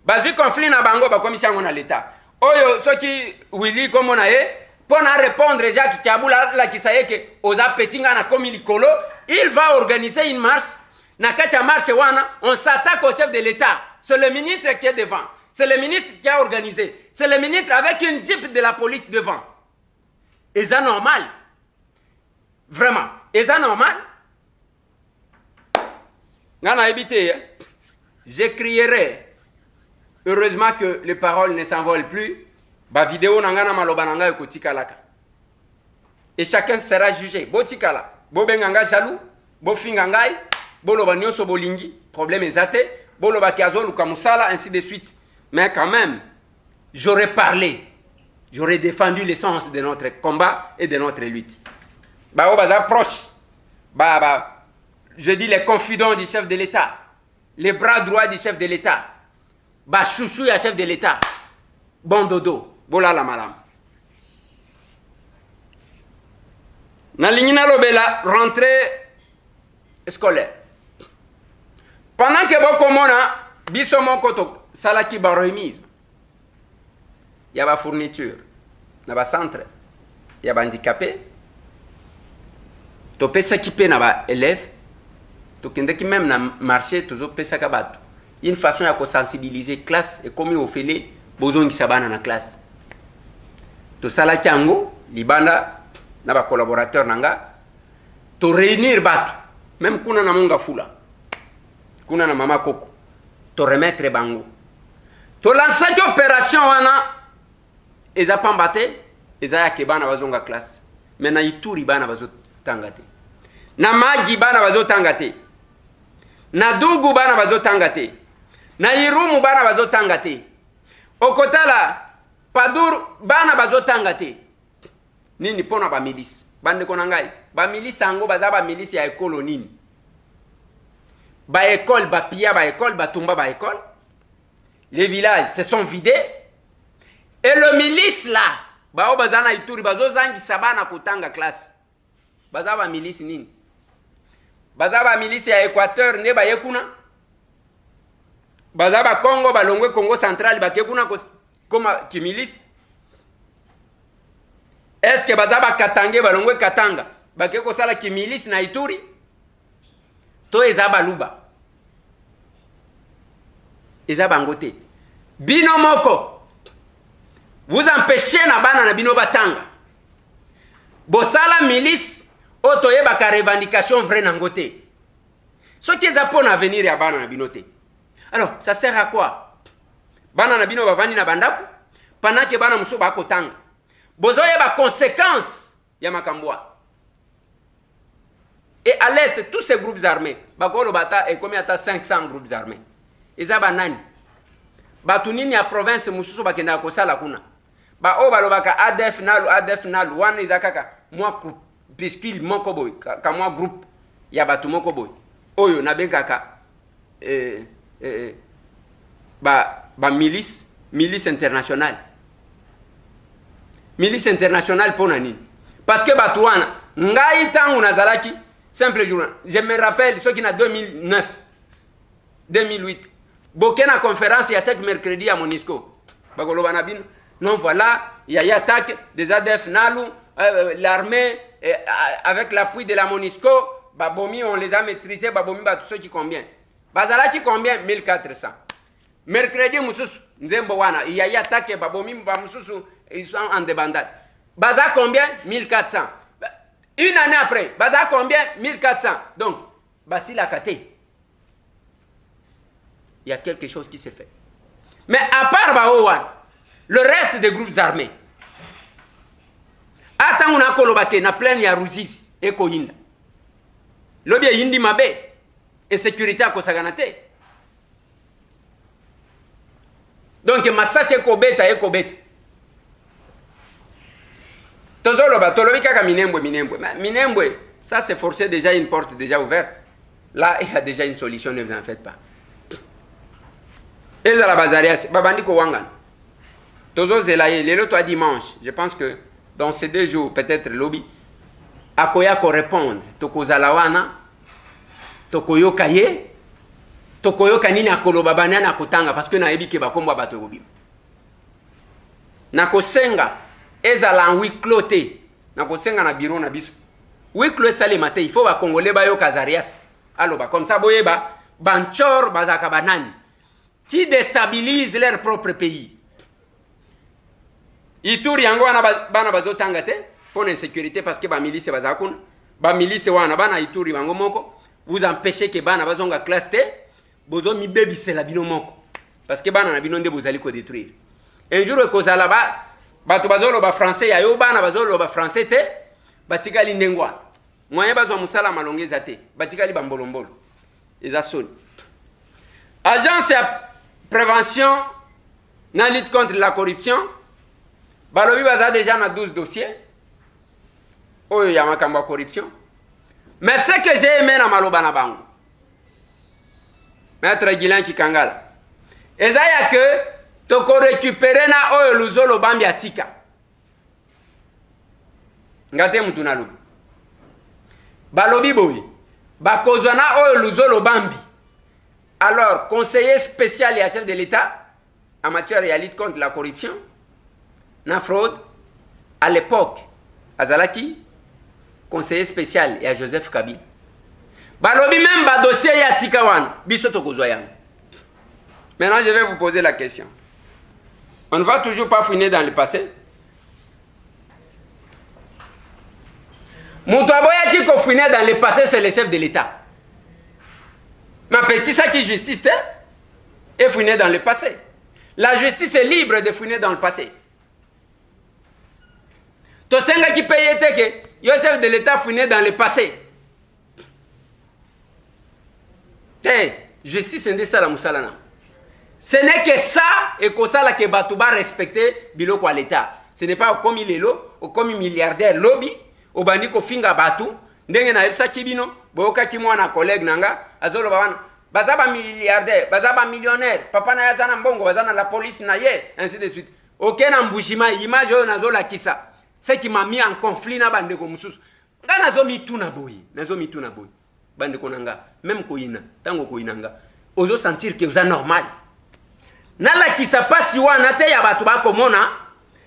bazwi conflit na bango bakomisi yango na l'état oyo soki Willy komona ye pour na répondre Jacques Kabula la kisayeke oza petinga na komi likolo il va organiser une marche na kati ya marche wana on s'attaque au chef de l'état c'est le ministre qui est devant c'est le ministre qui a organisé c'est le ministre avec une jeep de la police devant et ça normal vraiment et ça normal ngana ebité je crierai heureusement que les paroles ne s'envolent plus ba vidéo nangana maloba nanga ekotikalaka et chacun sera jugé botikala bobenganga jaloux bofinga ngai boloba nyonso bolingi problème ezate boloba kiazo luka musala ainsi de suite mais quand même j'aurais parlé j'aurais défendu l'essence de notre combat et de notre lutte ba obaza proche ba je dis les confidents du chef de l'État les bras droits du chef de l'État ba chouchou ya chef de l'État bon dodo bola la malam na lignina lobela rentrée scolaire pendant que bokomona biso moko to salaki ba remise ya ba fourniture na ba centre ya ba handicapé to pesa kipe na ba élèves to kendeki même na marché tozo pesa ka bato une façon ya ko sensibiliser classe et comme ofele bozongisa bana na classe to salaki yango libanda na ba collaborateur nanga to réunir bato même kuna na monga fula kuna na mama koko to remettre bango to lansaki opération wana eza pambate eza ya ke bana bazonga classe mais na Ituri bana bazotanga te na Magi bana bazotanga te na Dugu bana bazotanga te na Irumu bana bazotanga te okotala Padour bana bazotanga te nini pona ba milice bande kona ngai ba milice yango baza ba milice ya ekolo nini ba école ba pia ba école ba tumba ba école les villages se sont vidés et le milice là ba bazana Ituri bazozangi sabana kutanga classe baza ba milice nini baza ba milice ya Équateur ne ba yekuna baza ba Congo balongwe Congo central ba kekuna koma ki milice est-ce que baza ba Katanga balongwe Katanga ba keko sala ki milice na Ituri to eza baluba eza bangote bino moko vous empêchez na bana na bino batanga bosala milice otoye baka revendication vrai nangote ce qui est pour l'avenir ya bana na bino te alors ça sert à quoi bana na bino bavandi na bandako pendant que bana muso bakotanga bozoye ba conséquences ya makambwa et à l'est tous ces groupes armés bakolo bata et combien ata 500 groupes armés eza banani batu nini ya province mususu bakenda kosala kuna ba o balobaka ADF nalu wana izakaka moi pispil moko boy ka moi groupe ya batu moko boy oyo nabengaka ba milice internationale pona nini parce que batu wana ngai tangu nazalaki simple journal je me rappelle ce qui na 2009 2008 bokena conférence ya chaque mercredi à Monisco bakoloba na bino non voilà il y a attaque des ADF nalu l'armée avec l'appui de la Monisco babomi on les a maîtrisés babomi ba tous ceux qui combien bazalaki combien 1400 mercredi mususu nzembo wana il y a attaque babomi ba mususu ils sont en débandade baza combien 1400 une année après baza combien 1400 donc basi la kate il y a quelque chose qui s'est fait mais à part baowan le reste des groupes armés ata una kolobake na plaine ya Ruzizi et Koyinda lobi yindi mabe et sécurité à kosaganate donc masasi ekobeta tozoloba tolobi kaka minembwe ça c'est forcé déjà une porte déjà ouverte là il y a déjà une solution ne vous en faites pas ezala bazarias babandi ko wangana tozo zelaye lelo toi dimanche je pense que dans ces 2 jours peut-être lobby akoya ko répondre tokozala wana tokoyoka ye tokoyoka nini akoloba banani akotanga parce que nayebi ke bakombo bato ebobima nakosenga ezala en huis clos te nakosenga na bureau na biso huis clos esalema te il faut bakongole bayoka Zarias aloba comme ça boyeba banchor bazaka banani qui déstabilise leur propre pays Ituri yango wana bana bazotanga te pour l'insécurité parce que ba milice bazakuna ba milice wana bana Ituri bango moko vous empêchez que bana bazonga classe te bozo mi bebisela bino moko parce que bana na bino nde bozali ko détruire un jour ekozala bato bazolo ba français ya yo bana bazolo ba français te batikali ndengwa moyen bazwa musala malongeza te batikali bambolombolo eza soni agence ya prévention na lutte contre la corruption balobi baza déjà na 12 dossiers oyo ya makambo ya corruption mais ce que j'ai aimé na maloba na bango maître Guilain Kikangala eza ya que toko récupérer na oyo luzolo bambi atika ngate mutu na lobi balobi boyi bakozwa na oyo luzolo bambi alors conseiller spécial et chef de l'État en matière de lutte contre la corruption na fraude à l'époque azalaki conseiller spécial et à Joseph Kabila balobi même ba dossier ya tika wana biso tokozwa yango. Maintenant je vais vous poser la question, on ne va toujours pas fouiner dans le passé. Mutu aboyaki ko fouiner dans le passé c'est le chef de l'État. Ma petite ça qui justice est fouiner dans le passé. La justice est libre de fouiner dans le passé. Tosenga qui paye que le chef de l'État fouiner dans le passé. Justice est ça la musalana. Ce n'est que ça et que ça que Batouba respecter biloko à l'État. Ce n'est pas comme il est là, ou comme milliardaire lobby, au bandi ko finga Batou, ndenge na elsa kibino, boka ki mwana collègue nanga, azolo bawana. Bazaba milliardaire, bazaba millionnaire, papa na yazana mbongo, bazana la police na ye, ainsi de suite. Aucun embouchement, image yo nazola kisa. Ce qui m'a mis en conflit na bande ko mususu. Nga nazo mituna boyi, bande ko nanga, même ko ina, tango ko inanga. Ozo sentir que vous êtes normal. Nala kisa pasi wana te ya batu ba komona,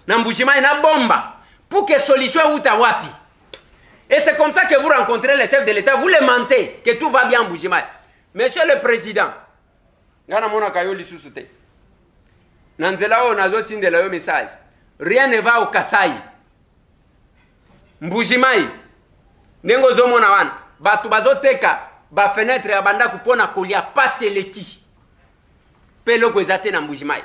na mbushima ina bomba, pour que solution uta wapi. Et c'est comme ça que vous rencontrez les chefs de l'État, vous les mentez, que tout va bien en Mbushima. Monsieur le Président, ngana mona kayo lisusu te. Nanzela o nazo tindela yo message. Rien ne va au Kasai. Mbujimai. Nengo zo mona wana. Batu bazoteka ba fenêtre ya banda kupona kolia passe leki. Pelo kwezate na Mbujimai.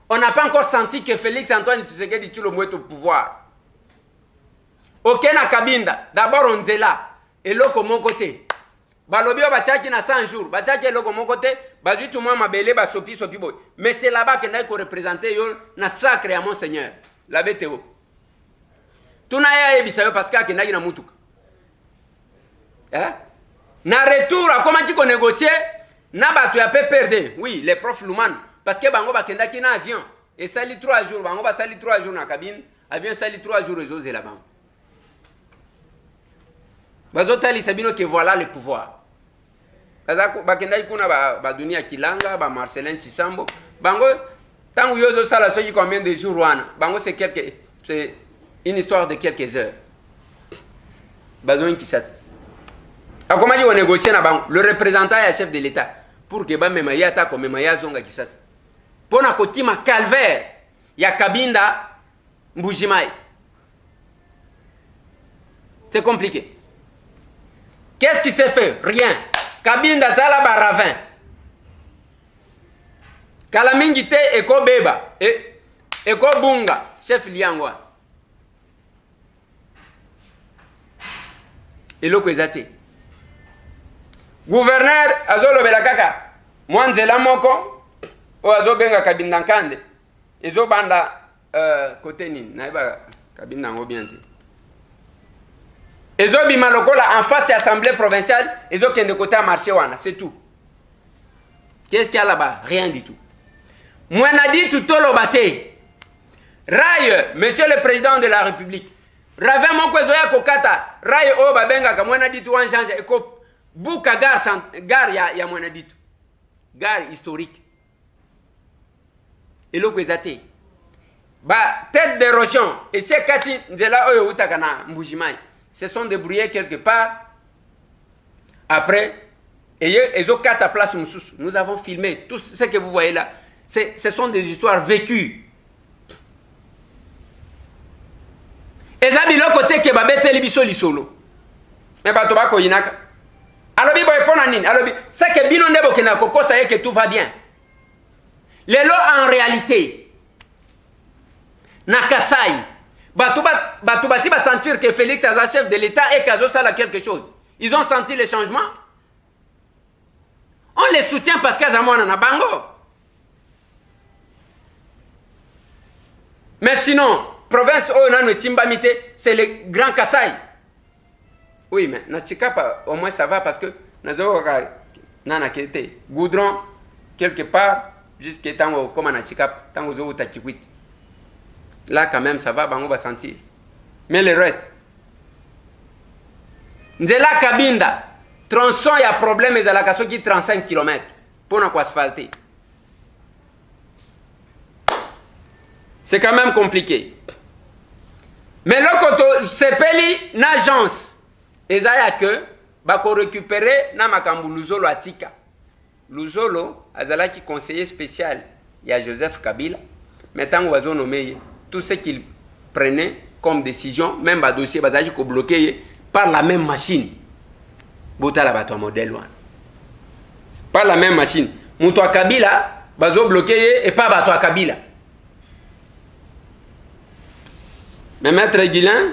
On n'a pas encore senti que Félix Antoine Tshisekedi tue le mouette au pouvoir. Okena Kabinda, d'abord on zela et l'autre mon côté. Balobi bachaki na 100 jours, bachaki loko mon côté, bazui tout moi mabele ba sopi boy. Mais c'est là-bas que n'a ko représenter yo na sacre à Monseigneur. La BTO. Tuna ya ebisayo parce que na na mutuka. Na retour comment tu ko négocier na batu ya PPRD. Oui, les profs Luman parce que bango bakenda ki na avion et sali 3 jours, bango ba sali 3 jours na cabine, avion sali 3 jours ezoze là-bas. Bazotali sabino que voilà le pouvoir. Bakenda ikuna ba dunia kilanga ba Marcelin Chisambo bango tangu yozo sala soki combien de jours wana bango c'est une histoire de quelques heures bazon kisat akoma on négocier na bango le représentant et chef de l'État pour que ba mema yata ko mema yazonga kisasa pona kotima calvaire ya Kabinda Mbujimai. C'est compliqué. Qu'est-ce qui s'est fait? Rien. Kabinda tala baravin. Kalamingite eko beba. Eko bunga. Chef liangwa. Eloko ezate. Gouverneur azolo belakaka. Mwanzela moko. O azo benga Kabinda nkande. Ezo banda côté nini. Naiba Kabinda ngo bien te. Ezo bima lokola en face de l'Assemblée provinciale, ezo kende côté à marché wana, c'est tout. Qu'est-ce qu'il y a là-bas? Rien du tout. Mouena dit tout le bate. Raye, monsieur le président de la République. Ravin moko zoya kokata. Raye o babenga ka mouena dit tout en change. Eko buka gare ya mouena dit tout. Gare historique. Et l'eau kwezate. Bah, tête d'érosion. Et c'est kati nzela oyo utakana mbujimai. Se sont débrouillés quelque part. Après, ils ont 4 places. Nous avons filmé. Tout ce que vous voyez là, ce sont des histoires vécues. Et ça, c'est le côté que babé télévision lisolo. Mais bah, toba ko yinaka. Alors, bi boy ponanine. Alors, c'est que bino nebo que na koko ça y est que tout va bien. Les lots en réalité. Nakasai. Batouba si va sentir que Félix est le chef de l'État et qu'Azo ça a quelque chose. Ils ont senti les changements. On les soutient parce qu'ils ont un bango. Mais sinon, province où Simbamite, c'est le Grand Kassai. Oui, mais Nachikapa, au moins ça va parce que Nana Kete, Goudron, quelque part, jusqu'à temps comme Nachikapa, tant aux autres Tachikwit. Là, quand même, ça va, Bango va sentir. Mais le reste, Nzela Kabinda, tronçon, il y a problème, mais la casse qui 35 km pour nous asphalter. C'est quand même compliqué. Mais là, quand c'est peli, une agence, et ça y a que, bah, qu'on récupérer, na makambu Luzolo Atika. Luzolo, azala qui conseiller spécial, il y a Joseph Kabila. Maintenant, on va nommer tout ce qu'il prenait comme décision, même le dossier, bah, qu'on bloqué par la même machine. Bota la bateau modèle. Par la même machine. Mouto Kabila, bazo bloqué et pas bateau Kabila. Mais maître Guilin,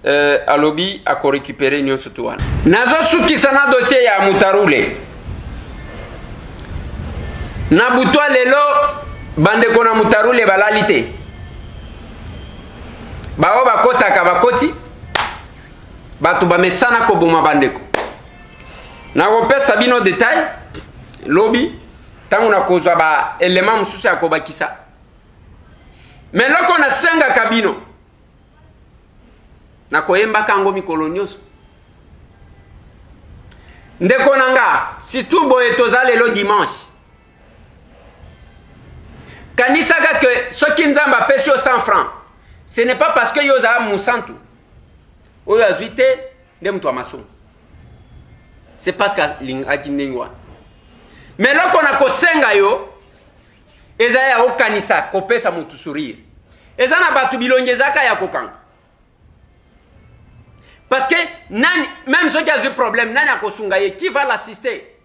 à lobby, a récupéré Nyon Sotouane. Nazo Souki sana dossier ya Moutarule. Nabutoa lelo, bande kona Moutarule balalite. Bao bakota kabakoti. Batu bamesana ko boma bandeko. Na kopesa bino détail lobby tangu na kozwa ba élément mususu ya kobakisa. Mais loko na senga kabino na koyemba kango mikolo nyonso. Ndeko nanga si tout boye tozale lo dimanche. Kanisa ka que soki nzamba pesi yo 100 francs. Ce n'est pas parce que yo za musantu. Oyo azuite nde mtu wa masomo. C'est parce que l'ingwa. Mais là qu'on a kosenga yo ezaya okanisa kopesa mutu sourire. Ezana batu bilongezaka ya kokanga. Parce que nani, même ceux qui ont un problème, nani a kosunga ye, qui va l'assister?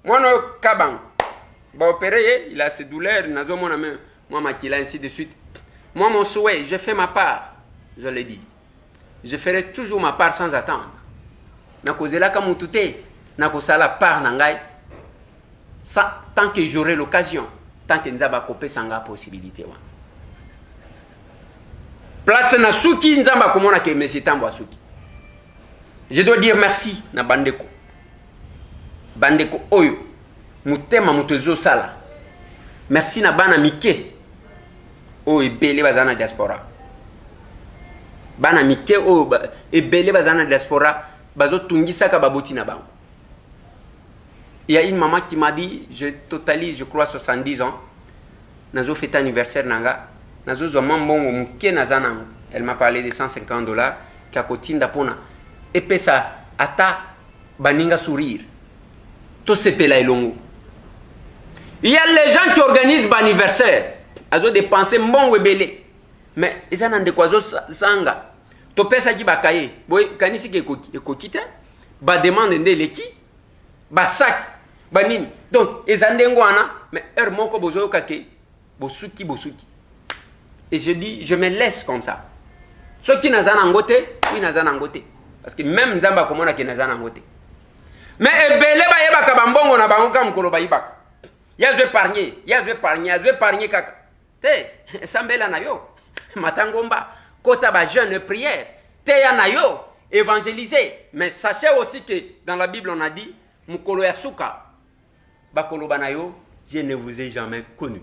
Moi no kabang. Ba opérer, il a ses douleurs, nazo mona même moi makila ainsi de suite. Moi mon souhait, je fais ma part, je l'ai dit. Je ferai toujours ma part sans attendre. Nakozela kamutute, nakosala part nangai. Tant que j'aurai l'occasion, tant que nzaba kopé sanga possibilité wa. Place na suki nzamba komona ke mesi tambo suki. Je dois dire merci na bandeko. Bandeko oyo mutema mutezo sala. Merci na bana mike. O ebele bazana diaspora. Bana mike o ebele bazana diaspora bazo tungisa ka baboti na bango. Il y a une maman qui m'a dit, je totalise, je crois, 70 ans. Nazo fait anniversaire nanga. Nazo zoma mbongo muke nazana. Elle m'a parlé de $150 qui a kotinda pona. Et puis ça, ata baninga sourire. Tout se pela elongo. Il y a les gens qui organisent l'anniversaire. Ils ont dépensé mbongo belé. Mais ils ont de quoi sanga. To pesa ki bakaye. Boy kanisi ke kokite. Ba demande ndele ki. Ba sac. Banini. Donc, ezandengwana, mais moko bozo kake, bosuki. Et je dis, je me laisse comme ça. Ceux qui n'azan angote, oui n'azan angote. Parce que même Nzamba komona ki n'azan angote. Mais ebele ba yeba kabambongo na bango kam kolo ba yibaka. Ya zo épargner kaka. Te, sambela na yo. Matangomba, kota ba jeune prière. Te ya na yo, évangéliser. Mais sachez aussi que dans la Bible on a dit, mukolo ya suka. Bakolo banayo je ne vous ai jamais connu.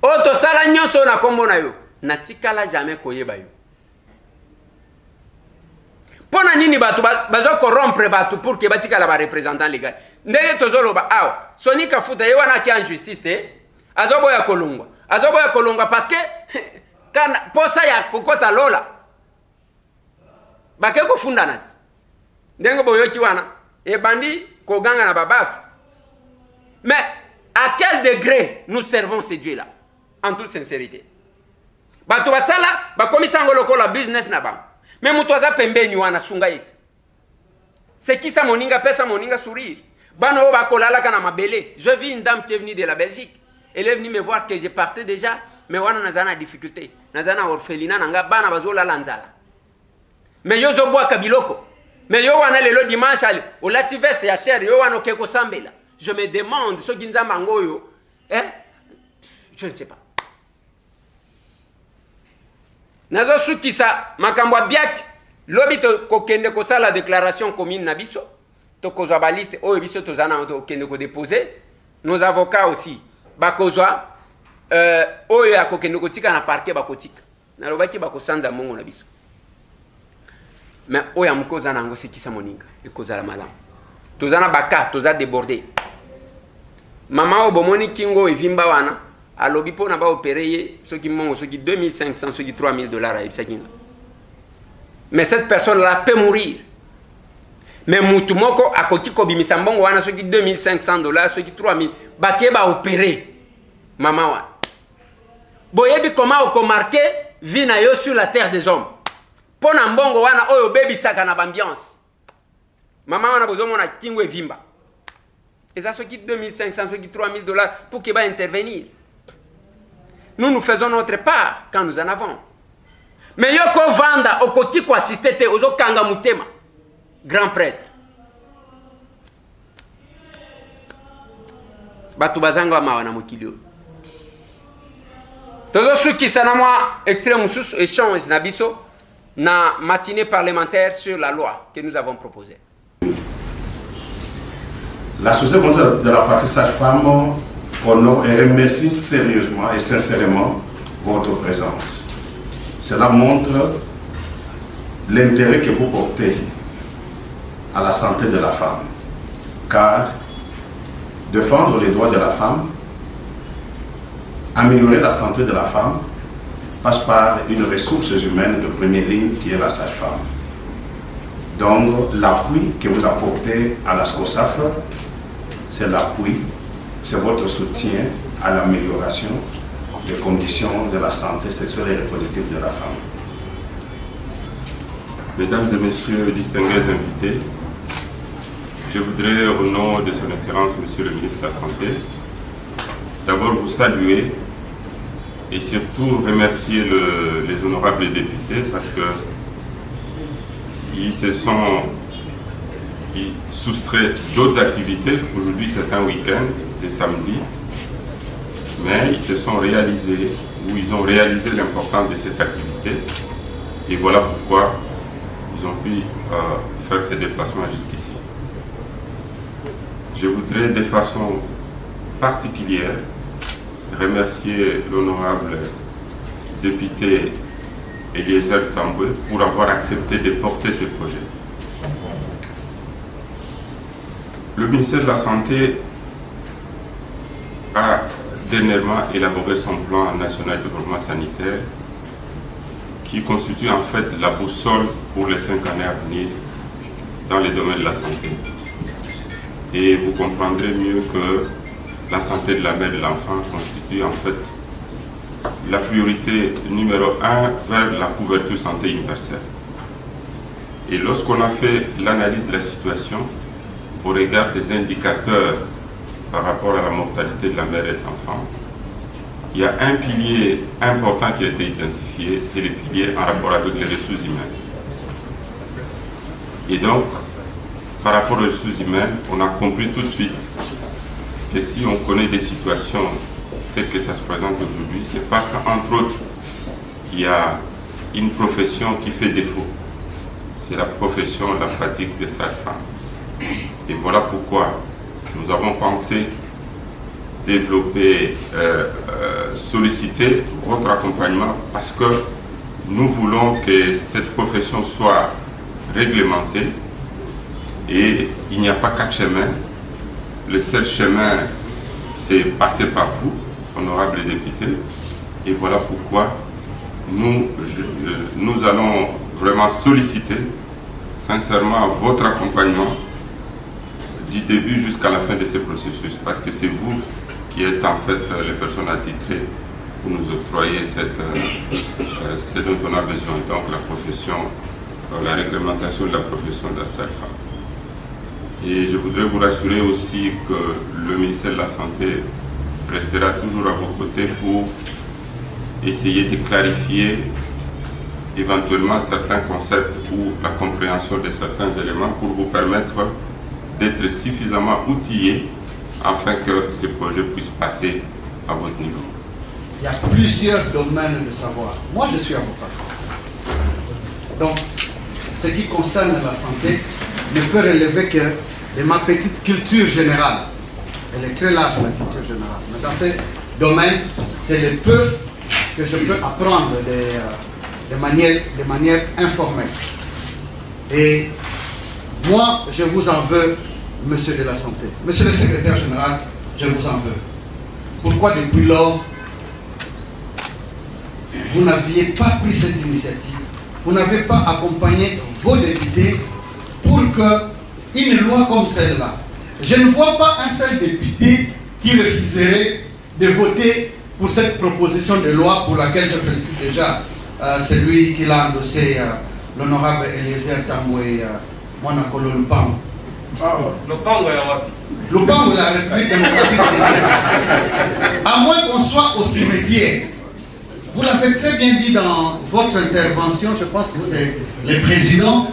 Oto sala nyonso na kombo na yo, natikala jamais koyeba yo. Pona nini batu bazo corrompre batu pour que batikala ba représentant légal. Ndenge tozoloba awa, Sonika Futa ye wana ki en justice te, azoboya kolongwa. Azoboya kolongwa parce que kana posa ya kokota lola. Bake ko funda nati. Ndenge boyoki wana, e bandi ko ganga na babafi. Mais à quel degré nous servons ces dieux-là? En toute sincérité. Batu basala, bakomisa ngoloko la business na ba. Mais mutoza pembeni wana sunga eti. C'est qui ça moninga pesa moninga sourire. Bano bakolala kana mabele. Je vis une dame qui est venue de la Belgique. Elle est venue me voir que je partais déjà, mais wana nazana difficulté. Nazana orphelinat nanga bana bazola lanzala. Mais yo zo boa kabiloko. Mais yo wana lelo dimanche ali, o lati veste ya cher yo wana keko sambela. Je me demande ce qui nzamba ngoyo, je ne sais pas. Nazo sukisa makambwa biak lobi to kokende ko sala déclaration commune na biso to kozwa ba liste oyo biso to zana to kokende ko déposer nos avocats aussi bakozwa oyo ya kokende ko tika na parquet bakotika na lobaki bakosanza mongo na biso. Mais oyo amkoza nango sekisa moninga ekozala malamu tozana baka toza débordé. Mama obomoni kingo evimba wana alobi pona ba opérer ce qui mongo ce qui 2500 ce qui 3000 dollars à ibsakinga. Mais cette personne là peut mourir. Mais mutu moko akoti ko bimisa mbongo wana ce qui 2500 dollars ce qui 3000 baké ba opérer mama wana. Boyebi comment ko marquer vie na yo sur la terre des hommes. Pona mbongo wana oyo baby saka na ambiance. Mama wana bozomo na kingo evimba. Et ça, ce qui 2500, ce qui 3000 dollars pour qu'il va intervenir. Nous faisons notre part quand nous en avons. Mais yoko vanda okoti ko assister te ozo kanga mutema. Grand prêtre. Batu bazanga ma wana mokilio. Tozo suki sana moi extrême sous échange na biso na matinée parlementaire sur la loi que nous avons proposée. La Société mondiale de la pratique sage-femme honore et remercie sérieusement et sincèrement votre présence. Cela montre l'intérêt que vous portez à la santé de la femme. Car défendre les droits de la femme, améliorer la santé de la femme, passe par une ressource humaine de première ligne qui est la sage-femme. Donc l'appui que vous apportez à la SCOSAF, c'est l'appui, c'est votre soutien à l'amélioration des conditions de la santé sexuelle et reproductive de la femme. Mesdames et messieurs, distingués invités, je voudrais, au nom de son Excellence, Monsieur le ministre de la Santé, d'abord vous saluer et surtout remercier les honorables députés parce que ils se sont soustraits d'autres activités. Aujourd'hui, c'est un week-end, le samedi, mais ils se sont réalisés, ou ils ont réalisé l'importance de cette activité. Et voilà pourquoi ils ont pu faire ces déplacements jusqu'ici. Je voudrais de façon particulière remercier l'honorable député Eliezer Tamboué pour avoir accepté de porter ce projet. Le ministère de la Santé a dernièrement élaboré son plan national de développement sanitaire qui constitue en fait la boussole pour les 5 années à venir dans le domaine de la santé. Et vous comprendrez mieux que la santé de la mère et de l'enfant constitue en fait la priorité numéro 1 vers la couverture santé universelle. Et lorsqu'on a fait l'analyse de la situation au regard des indicateurs par rapport à la mortalité de la mère et de l'enfant, il y a un pilier important qui a été identifié, c'est le pilier en rapport avec les ressources humaines. Et donc, par rapport aux ressources humaines, on a compris tout de suite que si on connaît des situations telles que ça se présente aujourd'hui, c'est parce qu'entre autres, il y a une profession qui fait défaut. C'est la profession, la pratique de sage-femme. Et voilà pourquoi nous avons pensé développer, solliciter votre accompagnement parce que nous voulons que cette profession soit réglementée et il n'y a pas 4 chemins. Le seul chemin, c'est passer par vous, honorables députés. Et voilà pourquoi nous allons vraiment solliciter sincèrement votre accompagnement du début jusqu'à la fin de ce processus, parce que c'est vous qui êtes en fait les personnes attitrées pour nous octroyer ce dont on a besoin, donc la profession, la réglementation de la profession de la sage-femme. Et je voudrais vous rassurer aussi que le ministère de la Santé restera toujours à vos côtés pour essayer de clarifier éventuellement certains concepts ou la compréhension de certains éléments pour vous permettre d'être suffisamment outillés afin que ce projet puisse passer à votre niveau. Il y a plusieurs domaines de savoir. Moi, je suis avocat. Donc, ce qui concerne la santé ne peut relever que de ma petite culture générale. Elle est très large, la culture générale. Mais dans ce domaine, c'est le peu que je peux apprendre de manière informelle. Et moi, je vous en veux, monsieur de la Santé. Monsieur le secrétaire général, je vous en veux. Pourquoi depuis lors, vous n'aviez pas pris cette initiative? Vous n'avez pas accompagné vos députés pour qu'une loi comme celle-là, je ne vois pas un seul député qui refuserait de voter pour cette proposition de loi pour laquelle je félicite déjà celui qui l'a endossé, l'honorable Eliezer Tamboué, Monakolo Lupango. Lupango, la République démocratique. À moins qu'on soit au cimetière. Vous l'avez très bien dit dans votre intervention, je pense que c'est le président.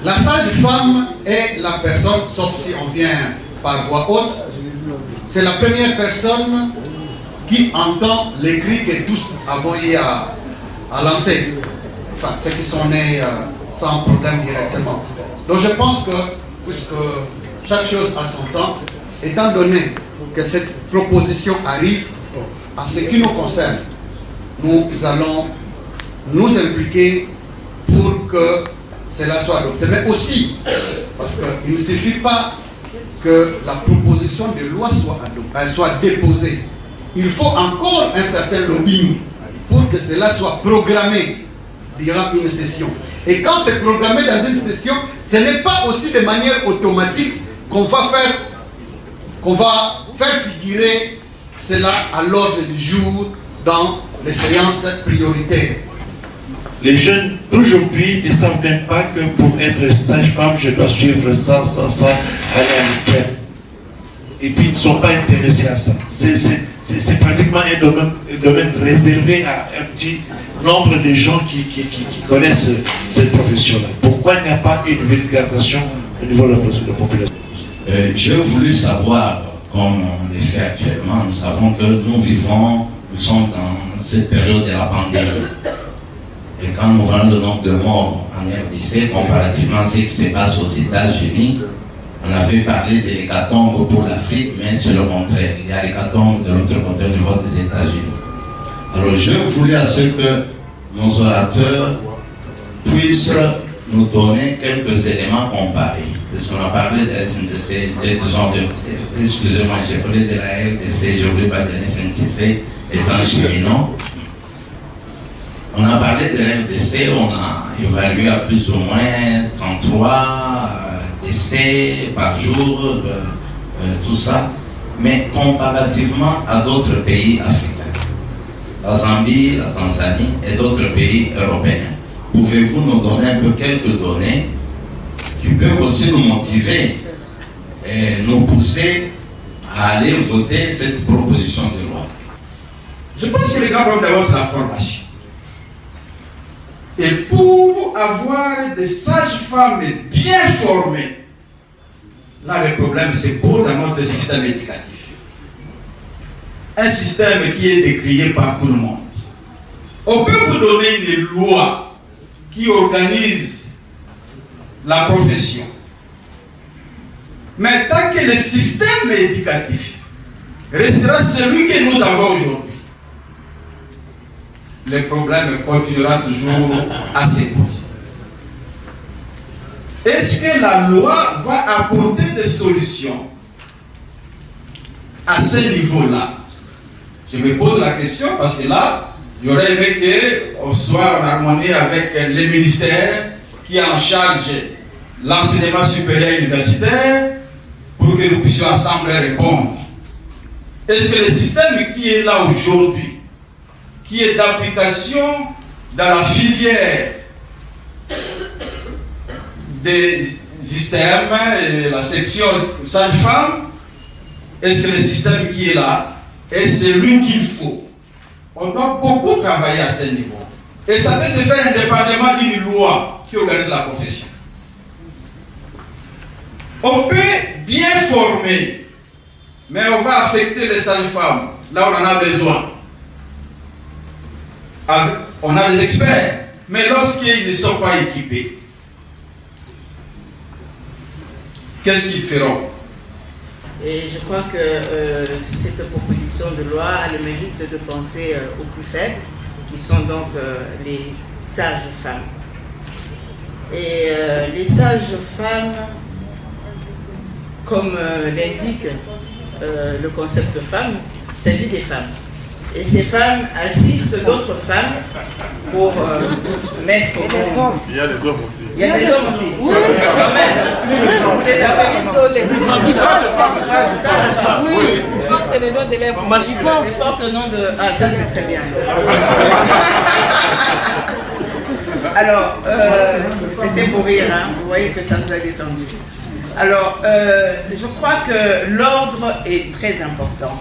La sage-femme est la personne, sauf si on vient par voie haute, c'est la première personne qui entend les cris que tous avons eu à lancer. Enfin, ceux qui sont nés sans problème directement. Donc je pense que, puisque chaque chose a son temps, étant donné que cette proposition arrive, en ce qui nous concerne, nous allons nous impliquer pour que cela soit adopté. Mais aussi, parce qu'il ne suffit pas que la proposition de loi soit déposée. Il faut encore un certain lobbying pour que cela soit programmé durant une session. Et quand c'est programmé dans une session, ce n'est pas aussi de manière automatique qu'on va faire figurer cela à l'ordre du jour dans les séances prioritaires. Les jeunes d'aujourd'hui ne savent même pas que pour être sage-femme, je dois suivre ça, aller à l'IPER. Et puis ils ne sont pas intéressés à ça. C'est pratiquement un domaine réservé à un petit nombre de gens qui connaissent cette profession-là. Pourquoi il n'y a pas une vulgarisation au niveau de la population? J'ai voulu savoir, comme on le fait actuellement, nous savons que nous sommes dans cette période de la pandémie. Et quand nous voyons le nombre de morts en RDC, comparativement à ce qui se passe aux États-Unis, on avait parlé de l'hécatombe pour l'Afrique, mais c'est le contraire. Il y a l'hécatombe de l'autre côté au niveau des États-Unis. Alors je voulais à ce que nos orateurs puissent nous donner quelques éléments comparés. Parce qu'on a parlé de la SNCC, excusez-moi, j'ai parlé de la RDC, je voulais parler de la SNCC étant cheminot. On a parlé de la RDC, on a évalué à plus ou moins 33 décès par jour, tout ça, mais comparativement à d'autres pays africains, la Zambie, la Tanzanie et d'autres pays européens. Pouvez-vous nous donner un peu quelques données qui peuvent aussi nous motiver et nous pousser à aller voter cette proposition de loi? Je pense que les grands problèmes d'abord, c'est la formation. Et pour avoir des sages-femmes bien formées, là le problème c'est pour dans notre système éducatif. Un système qui est décrié par tout le monde. On peut vous donner une loi qui organise la profession. Mais tant que le système éducatif restera celui que nous avons aujourd'hui, le problème continuera toujours à se poser. Est-ce que la loi va apporter des solutions à ce niveau-là? Je me pose la question parce que là, j'aurais aimé qu'on soit en harmonie avec les ministères qui est en charge l'enseignement supérieur universitaire pour que nous puissions ensemble répondre. Est-ce que le système qui est là aujourd'hui, qui est d'application dans la filière des systèmes et la section sage-femme, est-ce que le système qui est là est celui qu'il faut? On doit beaucoup travailler à ce niveau. Et ça peut se faire indépendamment d'une loi qui organise la profession. On peut bien former, mais on va affecter les sages-femmes là où on en a besoin. On a des experts, mais lorsqu'ils ne sont pas équipés, qu'est-ce qu'ils feront? Et je crois que cette proposition de loi a le mérite de penser aux plus faibles, qui sont donc les sages-femmes. Et les sages-femmes, comme l'indique le concept femme, il s'agit des femmes. Et ces femmes assistent d'autres femmes pour mettre au monde. Il y a des hommes aussi. Il y a des hommes aussi. Oui, quand même. Vous les appelez oui, porte le nom de lèvres. Ils portent le nom de... Ah, ça c'est très bien. Alors, c'était pour rire, hein. Vous voyez que ça nous a détendu. Alors, je crois que l'ordre est très important.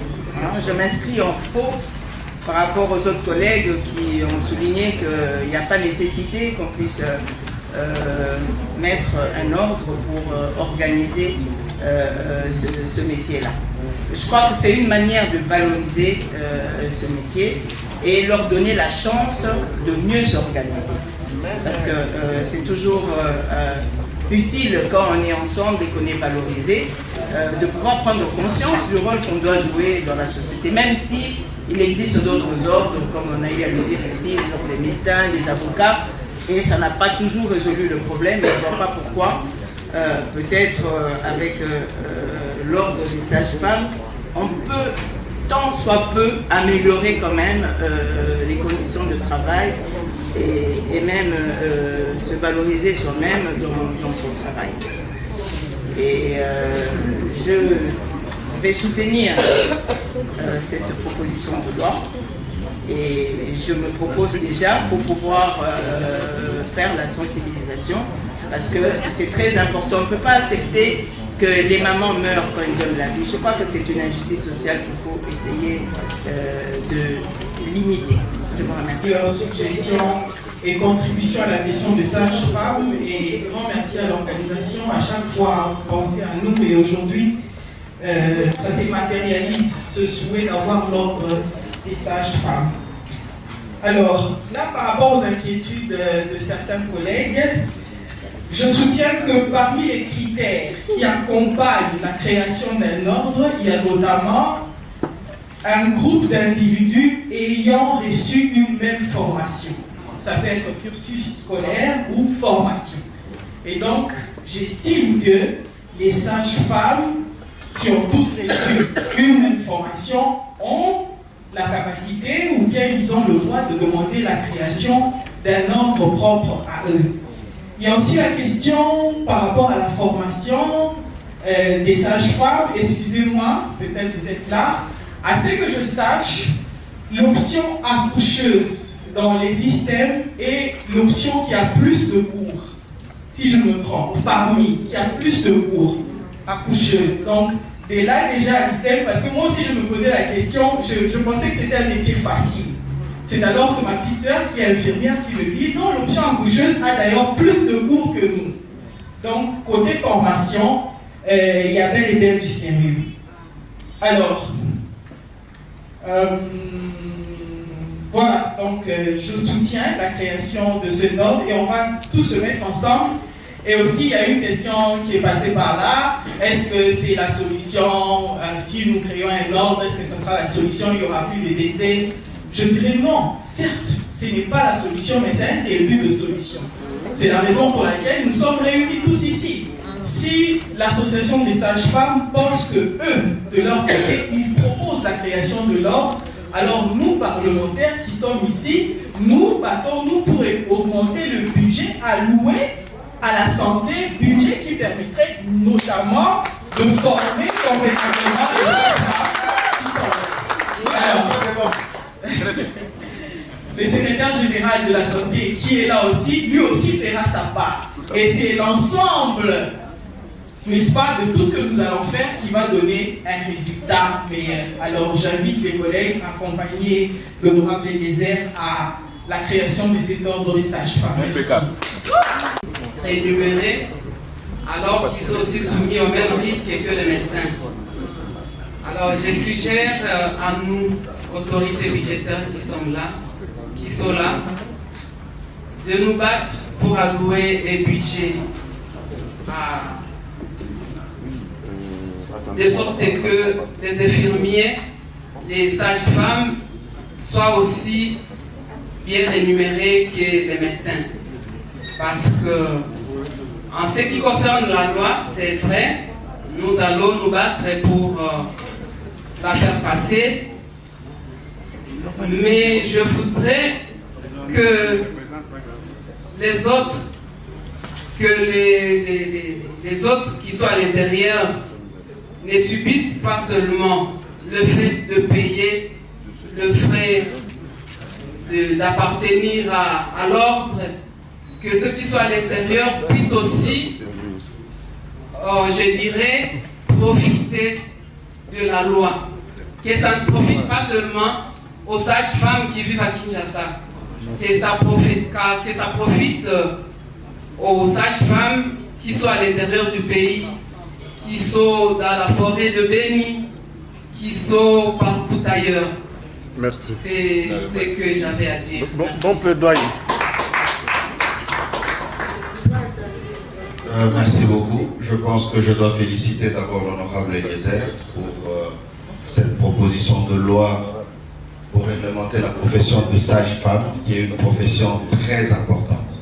Je m'inscris en faux par rapport aux autres collègues qui ont souligné qu'il n'y a pas nécessité qu'on puisse mettre un ordre pour organiser ce métier-là. Je crois que c'est une manière de valoriser ce métier et leur donner la chance de mieux s'organiser. Parce que c'est toujours utile quand on est ensemble et qu'on est valorisé, de pouvoir prendre conscience du rôle qu'on doit jouer dans la société, même si il existe d'autres ordres, comme on a eu à le dire ici, les médecins, les avocats, et ça n'a pas toujours résolu le problème, et je ne vois pas pourquoi, peut-être avec l'ordre des sages-femmes, on peut tant soit peu améliorer quand même les conditions de travail et même se valoriser soi-même dans son travail. Et je vais soutenir cette proposition de loi et je me propose déjà pour pouvoir faire la sensibilisation parce que c'est très important. On ne peut pas accepter que les mamans meurent quand ils donnent la vie. Je crois que c'est une injustice sociale qu'il faut essayer de limiter. Je vous remercie. Leur suggestion et contribution à la question des sages-femmes et grand merci à l'organisation. À chaque fois, pensez à nous et aujourd'hui, ça se matérialise, ce souhait d'avoir l'ordre des sages-femmes. Alors, là, par rapport aux inquiétudes de certains collègues, je soutiens que parmi les critères qui accompagnent la création d'un ordre, il y a notamment un groupe d'individus ayant reçu une même formation. Ça peut être cursus scolaire ou formation. Et donc, j'estime que les sages-femmes qui ont tous reçu une même formation ont la capacité ou bien ils ont le droit de demander la création d'un ordre propre à eux. Il y a aussi la question par rapport à la formation des sages-femmes. Excusez-moi, peut-être vous êtes là. À ce que je sache, l'option accoucheuse dans les systèmes est l'option qui a plus de cours. Si je me trompe, parmi, qui a plus de cours, accoucheuse. Donc, dès là déjà à système, parce que moi aussi je me posais la question, je pensais que c'était un métier facile. C'est alors que ma petite sœur, qui est infirmière, qui me dit non, l'option accoucheuse a d'ailleurs plus de cours que nous. Donc, côté formation, il y a bel et bien du sérieux. Alors, voilà, donc je soutiens la création de ce ordre et on va tous se mettre ensemble Et aussi, il y a une question qui est passée par là. Est-ce que c'est la solution, si nous créons un ordre, est-ce que ce sera la solution, il n'y aura plus de décès? Je dirais non. Certes, ce n'est pas la solution, mais c'est un début de solution. C'est la raison pour laquelle nous sommes réunis tous ici. Si l'association des sages-femmes pense que eux, de leur côté, ils proposent la création de l'ordre, alors nous, parlementaires qui sommes ici, nous battons-nous pour augmenter le budget alloué à la santé, budget qui permettrait notamment de former convenablement les sages-femmes qui sont là. Alors, le secrétaire général de la santé, qui est là aussi, lui aussi fera sa part. Et c'est l'ensemble, n'est-ce pas, de tout ce que nous allons faire qui va donner un résultat meilleur. Alors j'invite les collègues à accompagner l'honorable Eliezer à la création de cet ordre des sages-femmes. Rémunérés, alors qu'ils sont aussi soumis au même risque que les médecins. Alors je suggère à nous, autorités budgétaires qui sont là, de nous battre pour allouer un budget de sorte que les infirmiers, les sages-femmes soient aussi bien rémunérés que les médecins. Parce que, en ce qui concerne la loi, c'est vrai, nous allons nous battre pour la faire passer. Mais je voudrais que les autres, les autres qui sont à l'intérieur ne subissent pas seulement le fait de payer le frais d'appartenir à l'ordre, que ceux qui sont à l'intérieur puissent aussi, je dirais, profiter de la loi. Que ça ne profite pas seulement aux sages-femmes qui vivent à Kinshasa, que ça profite aux sages-femmes qui sont à l'intérieur du pays, qui sont dans la forêt de Béni, qui sont partout ailleurs. Merci. C'est ce que j'avais à dire. Bon plaidoyer. Merci beaucoup. Je pense que je dois féliciter d'abord l'honorable Eliezer pour cette proposition de loi pour réglementer la profession de sage-femme, qui est une profession très importante.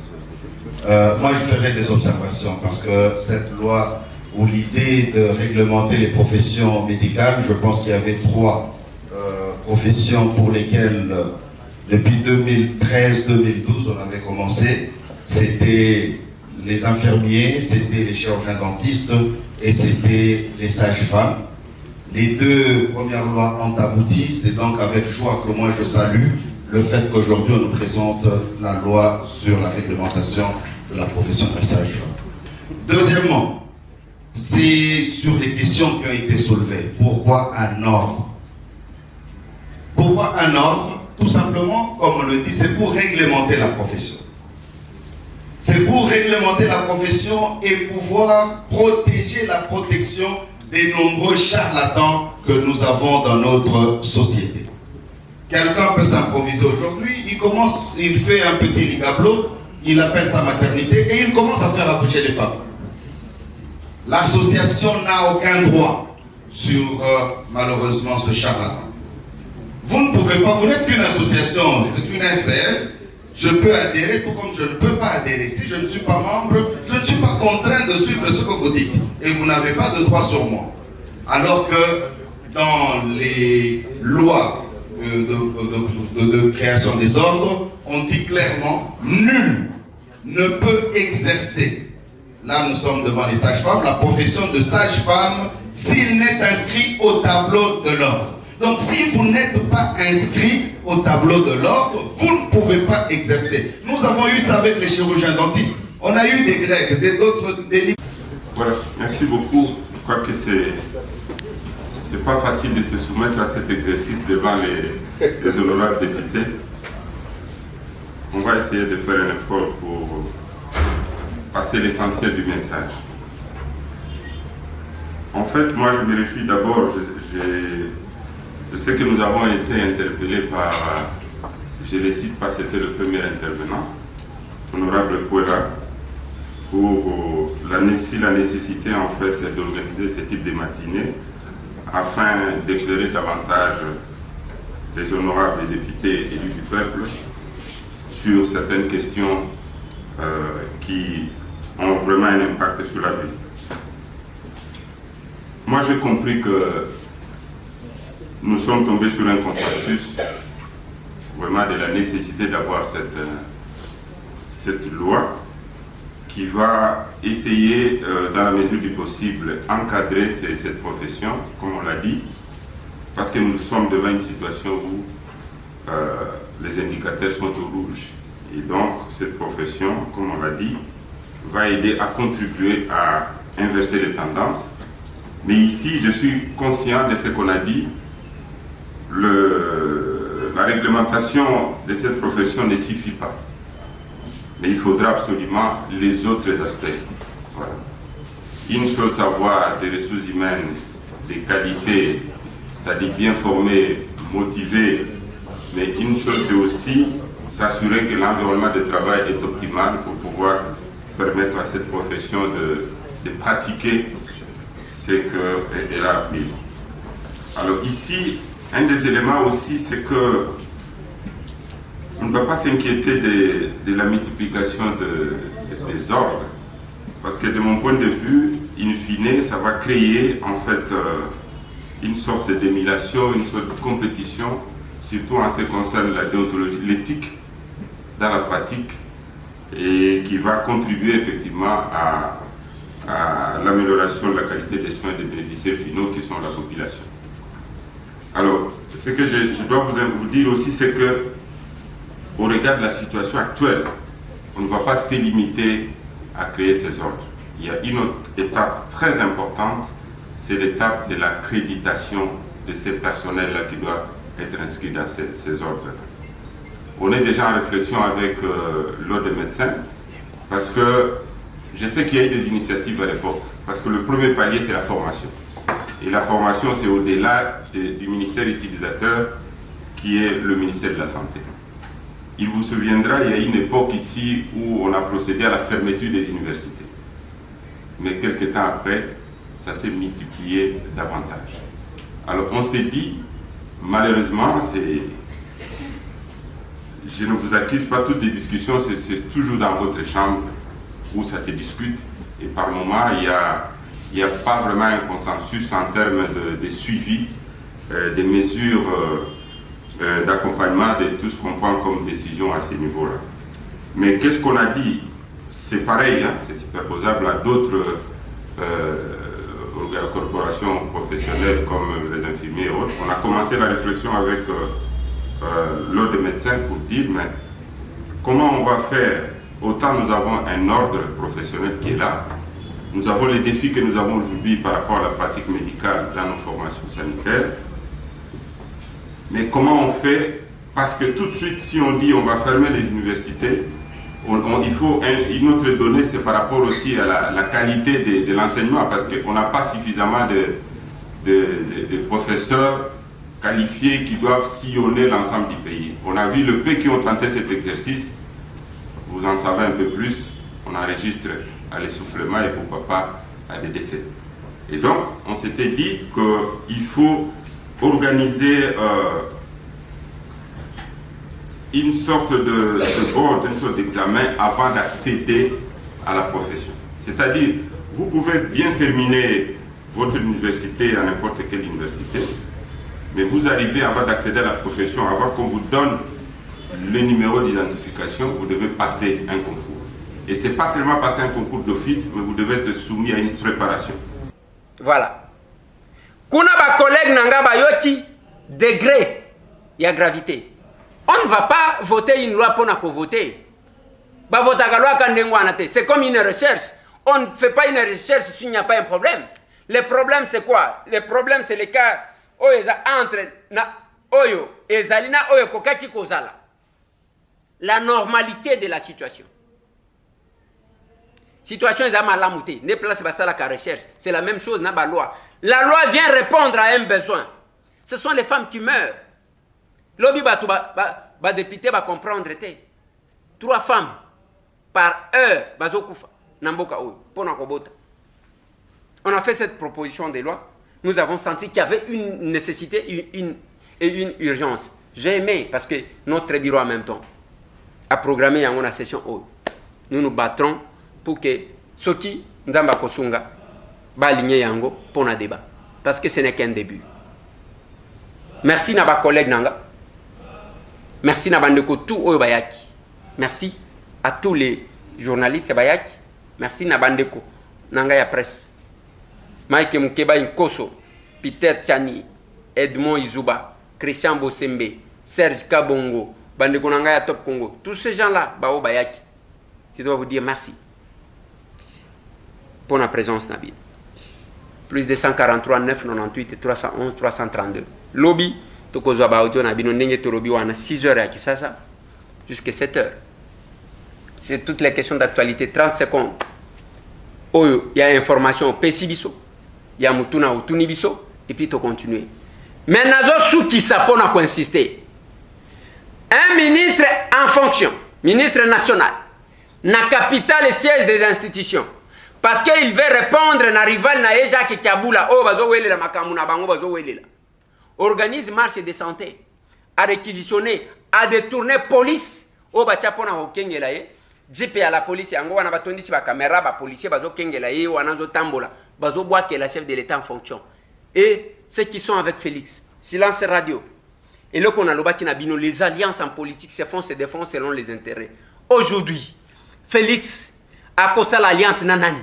Moi, je ferai des observations parce que cette loi, ou l'idée de réglementer les professions médicales, je pense qu'il y avait 3 professions pour lesquelles, depuis 2013-2012, on avait commencé. C'était les infirmiers, c'était les chirurgiens dentistes et c'était les sages-femmes. Les 2 premières lois ont abouti, c'est donc avec joie que moi je salue le fait qu'aujourd'hui on nous présente la loi sur la réglementation de la profession de sage-femme. Deuxièmement, c'est sur les questions qui ont été soulevées. Pourquoi un ordre? Pourquoi un ordre? Tout simplement, comme on le dit, c'est pour réglementer la profession. C'est pour réglementer la profession et pouvoir protéger la protection des nombreux charlatans que nous avons dans notre société. Quelqu'un peut s'improviser aujourd'hui, il fait un petit ligablo, il appelle sa maternité et il commence à faire accoucher les femmes. L'association n'a aucun droit sur malheureusement ce charlatan. Vous ne pouvez pas, vous n'êtes qu'une association, c'est une SPL, je peux adhérer tout comme je ne peux pas adhérer. Si je ne suis pas membre, je ne suis pas contraint de suivre ce que vous dites. Et vous n'avez pas de droit sur moi. Alors que dans les lois de création des ordres, on dit clairement, nul ne peut exercer, là nous sommes devant les sages-femmes, la profession de sage-femme s'il n'est inscrit au tableau de l'ordre. Donc si vous n'êtes pas inscrit au tableau de l'ordre, vous ne pouvez pas exercer. Nous avons eu ça avec les chirurgiens dentistes. On a eu des grèves, d'autres délits. Voilà, merci beaucoup. Je crois que c'est pas facile de se soumettre à cet exercice devant les honorables députés. On va essayer de faire un effort pour passer l'essentiel du message. En fait, moi je me réjouis d'abord, je sais que nous avons été interpellés par, je ne les cite pas, c'était le premier intervenant, honorable Kouera, pour la nécessité en fait d'organiser ce type de matinée afin d'éclairer davantage les honorables députés élus du peuple sur certaines questions qui ont vraiment un impact sur la vie. Moi, j'ai compris que nous sommes tombés sur un consensus vraiment de la nécessité d'avoir cette loi qui va essayer, dans la mesure du possible, encadrer cette profession, comme on l'a dit, parce que nous sommes devant une situation où les indicateurs sont au rouge. Et donc, cette profession, comme on l'a dit, va aider à contribuer à inverser les tendances. Mais ici, je suis conscient de ce qu'on a dit. La réglementation de cette profession ne suffit pas. Mais il faudra absolument les autres aspects. Voilà. Une chose, avoir des ressources humaines, des qualités, c'est-à-dire bien formées, motivées. Mais une chose, c'est aussi s'assurer que l'environnement de travail est optimal pour pouvoir permettre à cette profession de pratiquer ce qu'elle a appris. Alors ici, un des éléments aussi, c'est que on ne doit pas s'inquiéter de la multiplication des ordres, parce que de mon point de vue, in fine, ça va créer en fait une sorte d'émulation, une sorte de compétition, surtout en ce qui concerne la déontologie, l'éthique dans la pratique, et qui va contribuer effectivement à l'amélioration de la qualité des soins des bénéficiaires finaux qui sont la population. Alors, ce que je dois vous dire aussi, c'est que au regard de la situation actuelle, on ne va pas se limiter à créer ces ordres. Il y a une autre étape très importante, c'est l'étape de l'accréditation de ces personnels-là qui doivent être inscrits dans ces ordres-là. On est déjà en réflexion avec l'ordre des médecins, parce que je sais qu'il y a eu des initiatives à l'époque, parce que le premier palier, c'est la formation. Et la formation, c'est au-delà du ministère utilisateur, qui est le ministère de la Santé. Il vous souviendra, il y a une époque ici où on a procédé à la fermeture des universités. Mais quelques temps après, ça s'est multiplié davantage. Alors on s'est dit, malheureusement, je ne vous accuse pas, toutes les discussions, c'est toujours dans votre chambre où ça se discute. Et par moment, il n'y a pas vraiment un consensus en termes de suivi des mesures d'accompagnement de tout ce qu'on prend comme décision à ces niveaux-là. Mais qu'est-ce qu'on a dit? C'est pareil, hein, c'est superposable à d'autres corporations professionnelles comme les infirmiers et autres. On a commencé la réflexion avec l'ordre des médecins pour dire, mais comment on va faire? Autant nous avons un ordre professionnel qui est là, nous avons les défis que nous avons aujourd'hui par rapport à la pratique médicale dans nos formations sanitaires. Mais comment on fait? Parce que tout de suite, si on dit on va fermer les universités, il faut une autre donnée, c'est par rapport aussi à la qualité de l'enseignement, parce qu'on n'a pas suffisamment de professeurs qualifiés qui doivent sillonner l'ensemble du pays. On a vu le peu qui ont tenté cet exercice, vous en savez un peu plus, on enregistre à l'essoufflement et pourquoi pas à des décès. Et donc, on s'était dit qu'il faut organiser une sorte de board, une sorte d'examen avant d'accéder à la profession. C'est-à-dire, vous pouvez bien terminer votre université à n'importe quelle université, mais vous arrivez avant d'accéder à la profession, avant qu'on vous donne le numéro d'identification, vous devez passer un concours. Et ce n'est pas seulement passer un concours d'office, mais vous devez être soumis à une préparation. Voilà. Kuna ba collègue nanga ba yoti degré ya gravité. On ne va pas voter une loi pour nous voter. Ba vota loi quand ndengwana. C'est comme une recherche. On ne fait pas une recherche s'il n'y a pas un problème. Le problème c'est quoi? Le problème c'est les cas entre na oyo ezalina oyo kokati kozala. La normalité de la situation. Situation est malamoutée. Ne place pas ça la recherche. C'est la même chose dans la loi. La loi vient répondre à un besoin. Ce sont les femmes qui meurent. L'obi ba député va comprendre. 3 femmes par heure bazokufa. Namboka Oyo, Pona Kobota. On a fait cette proposition de loi. Nous avons senti qu'il y avait une nécessité et une urgence. J'ai aimé parce que notre bureau en même temps a programmé une session Oyo. Nous nous battrons pour que ceux qui Nzamba Kosunga va aligner Yango pour un débat. Parce que ce n'est qu'un début. Merci à mes collègues Nanga. Merci à Bandeko tout Oyo Bayaki. Merci à tous les journalistes Bayaki. Merci à Bandeko Nanga ya presse. Mike Mukeba Nkoso, Peter Tiani, Edmond Izuba, Christian Bosembe, Serge Kabongo, Bandeko Nanga ya Top Congo. Tous ces gens-là, Bao Bayaki. Je dois vous dire merci pour la présence Nabil. Plus de 143 998 311 332. Lobby, Tokozwa Baodio Nabino Nenge Tolobi Wana 6h à Kisasa jusqu'à 7h. C'est toutes les questions d'actualité, 30 secondes. Il y a information au Pessibiso, il y a Mutuna au Tunibiso, et puis tu continues. Mais Nazo Soukissa pour insister. Un ministre en fonction, ministre national, na capitale et siège des institutions. Parce qu'il veut répondre à rival na Jacques Kabula, oh bazo wele la makamuna bango bazo wele la. Organise marche de santé, à réquisitionner, à détourner police, oh bacha pona hokengela ye, jipe à la police yango wana batondi si ba caméra ba policier bazo kengela ye wana zo tambola, bazo bois que la chef de l'État en fonction. Et ceux qui sont avec Félix, silence radio. Et là qu'on a l'oba qui n'a bino les alliances en politique se font se défendent selon les intérêts. Aujourd'hui, Félix a causé l'alliance nanani.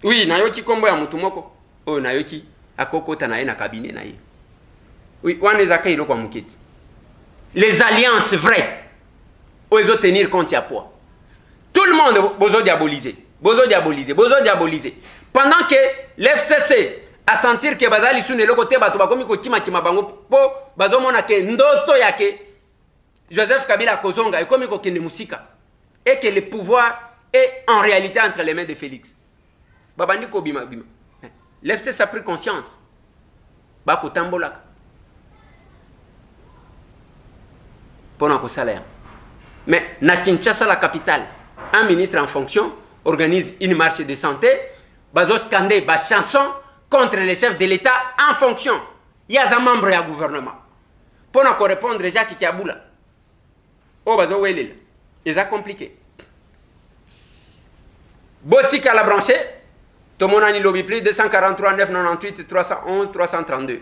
Oui, nayoki kombo ya mutumoko. Oh nayoki akokota na ye na cabinet na ye. Oui, wana ezaka iloko muketi. Les alliances vraies. Ozo tenir compte ya poids. Tout le monde bozo diaboliser. Bozo diaboliser, bozo diaboliser. Pendant que l'FCC a sentir que bazali sune le côté bato bakomi ko kima bango po bazo mona ke ndoto yake Joseph Kabila Kozonga et comme ko kende musika et que le pouvoir est en réalité entre les mains de Félix. Babandi ko bima bima. L'FCC a pris conscience. Bako tambolaka. Pona ko salaire. Mais na Kinshasa la capitale, un ministre en fonction organise une marche de santé, bazo scander ba chanson contre les chefs de l'État en fonction. Il y a un membre du gouvernement. Pour nous répondre, Jacques Kiaboula. Oh, bazo welil. C'est compliqué. Botique à la branchée. Tout le monde a lobby plus 243 998 311 332.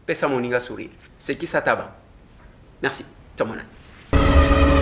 Pesa moninga sourire. C'est qui ça tabac. Merci. Tout le monde.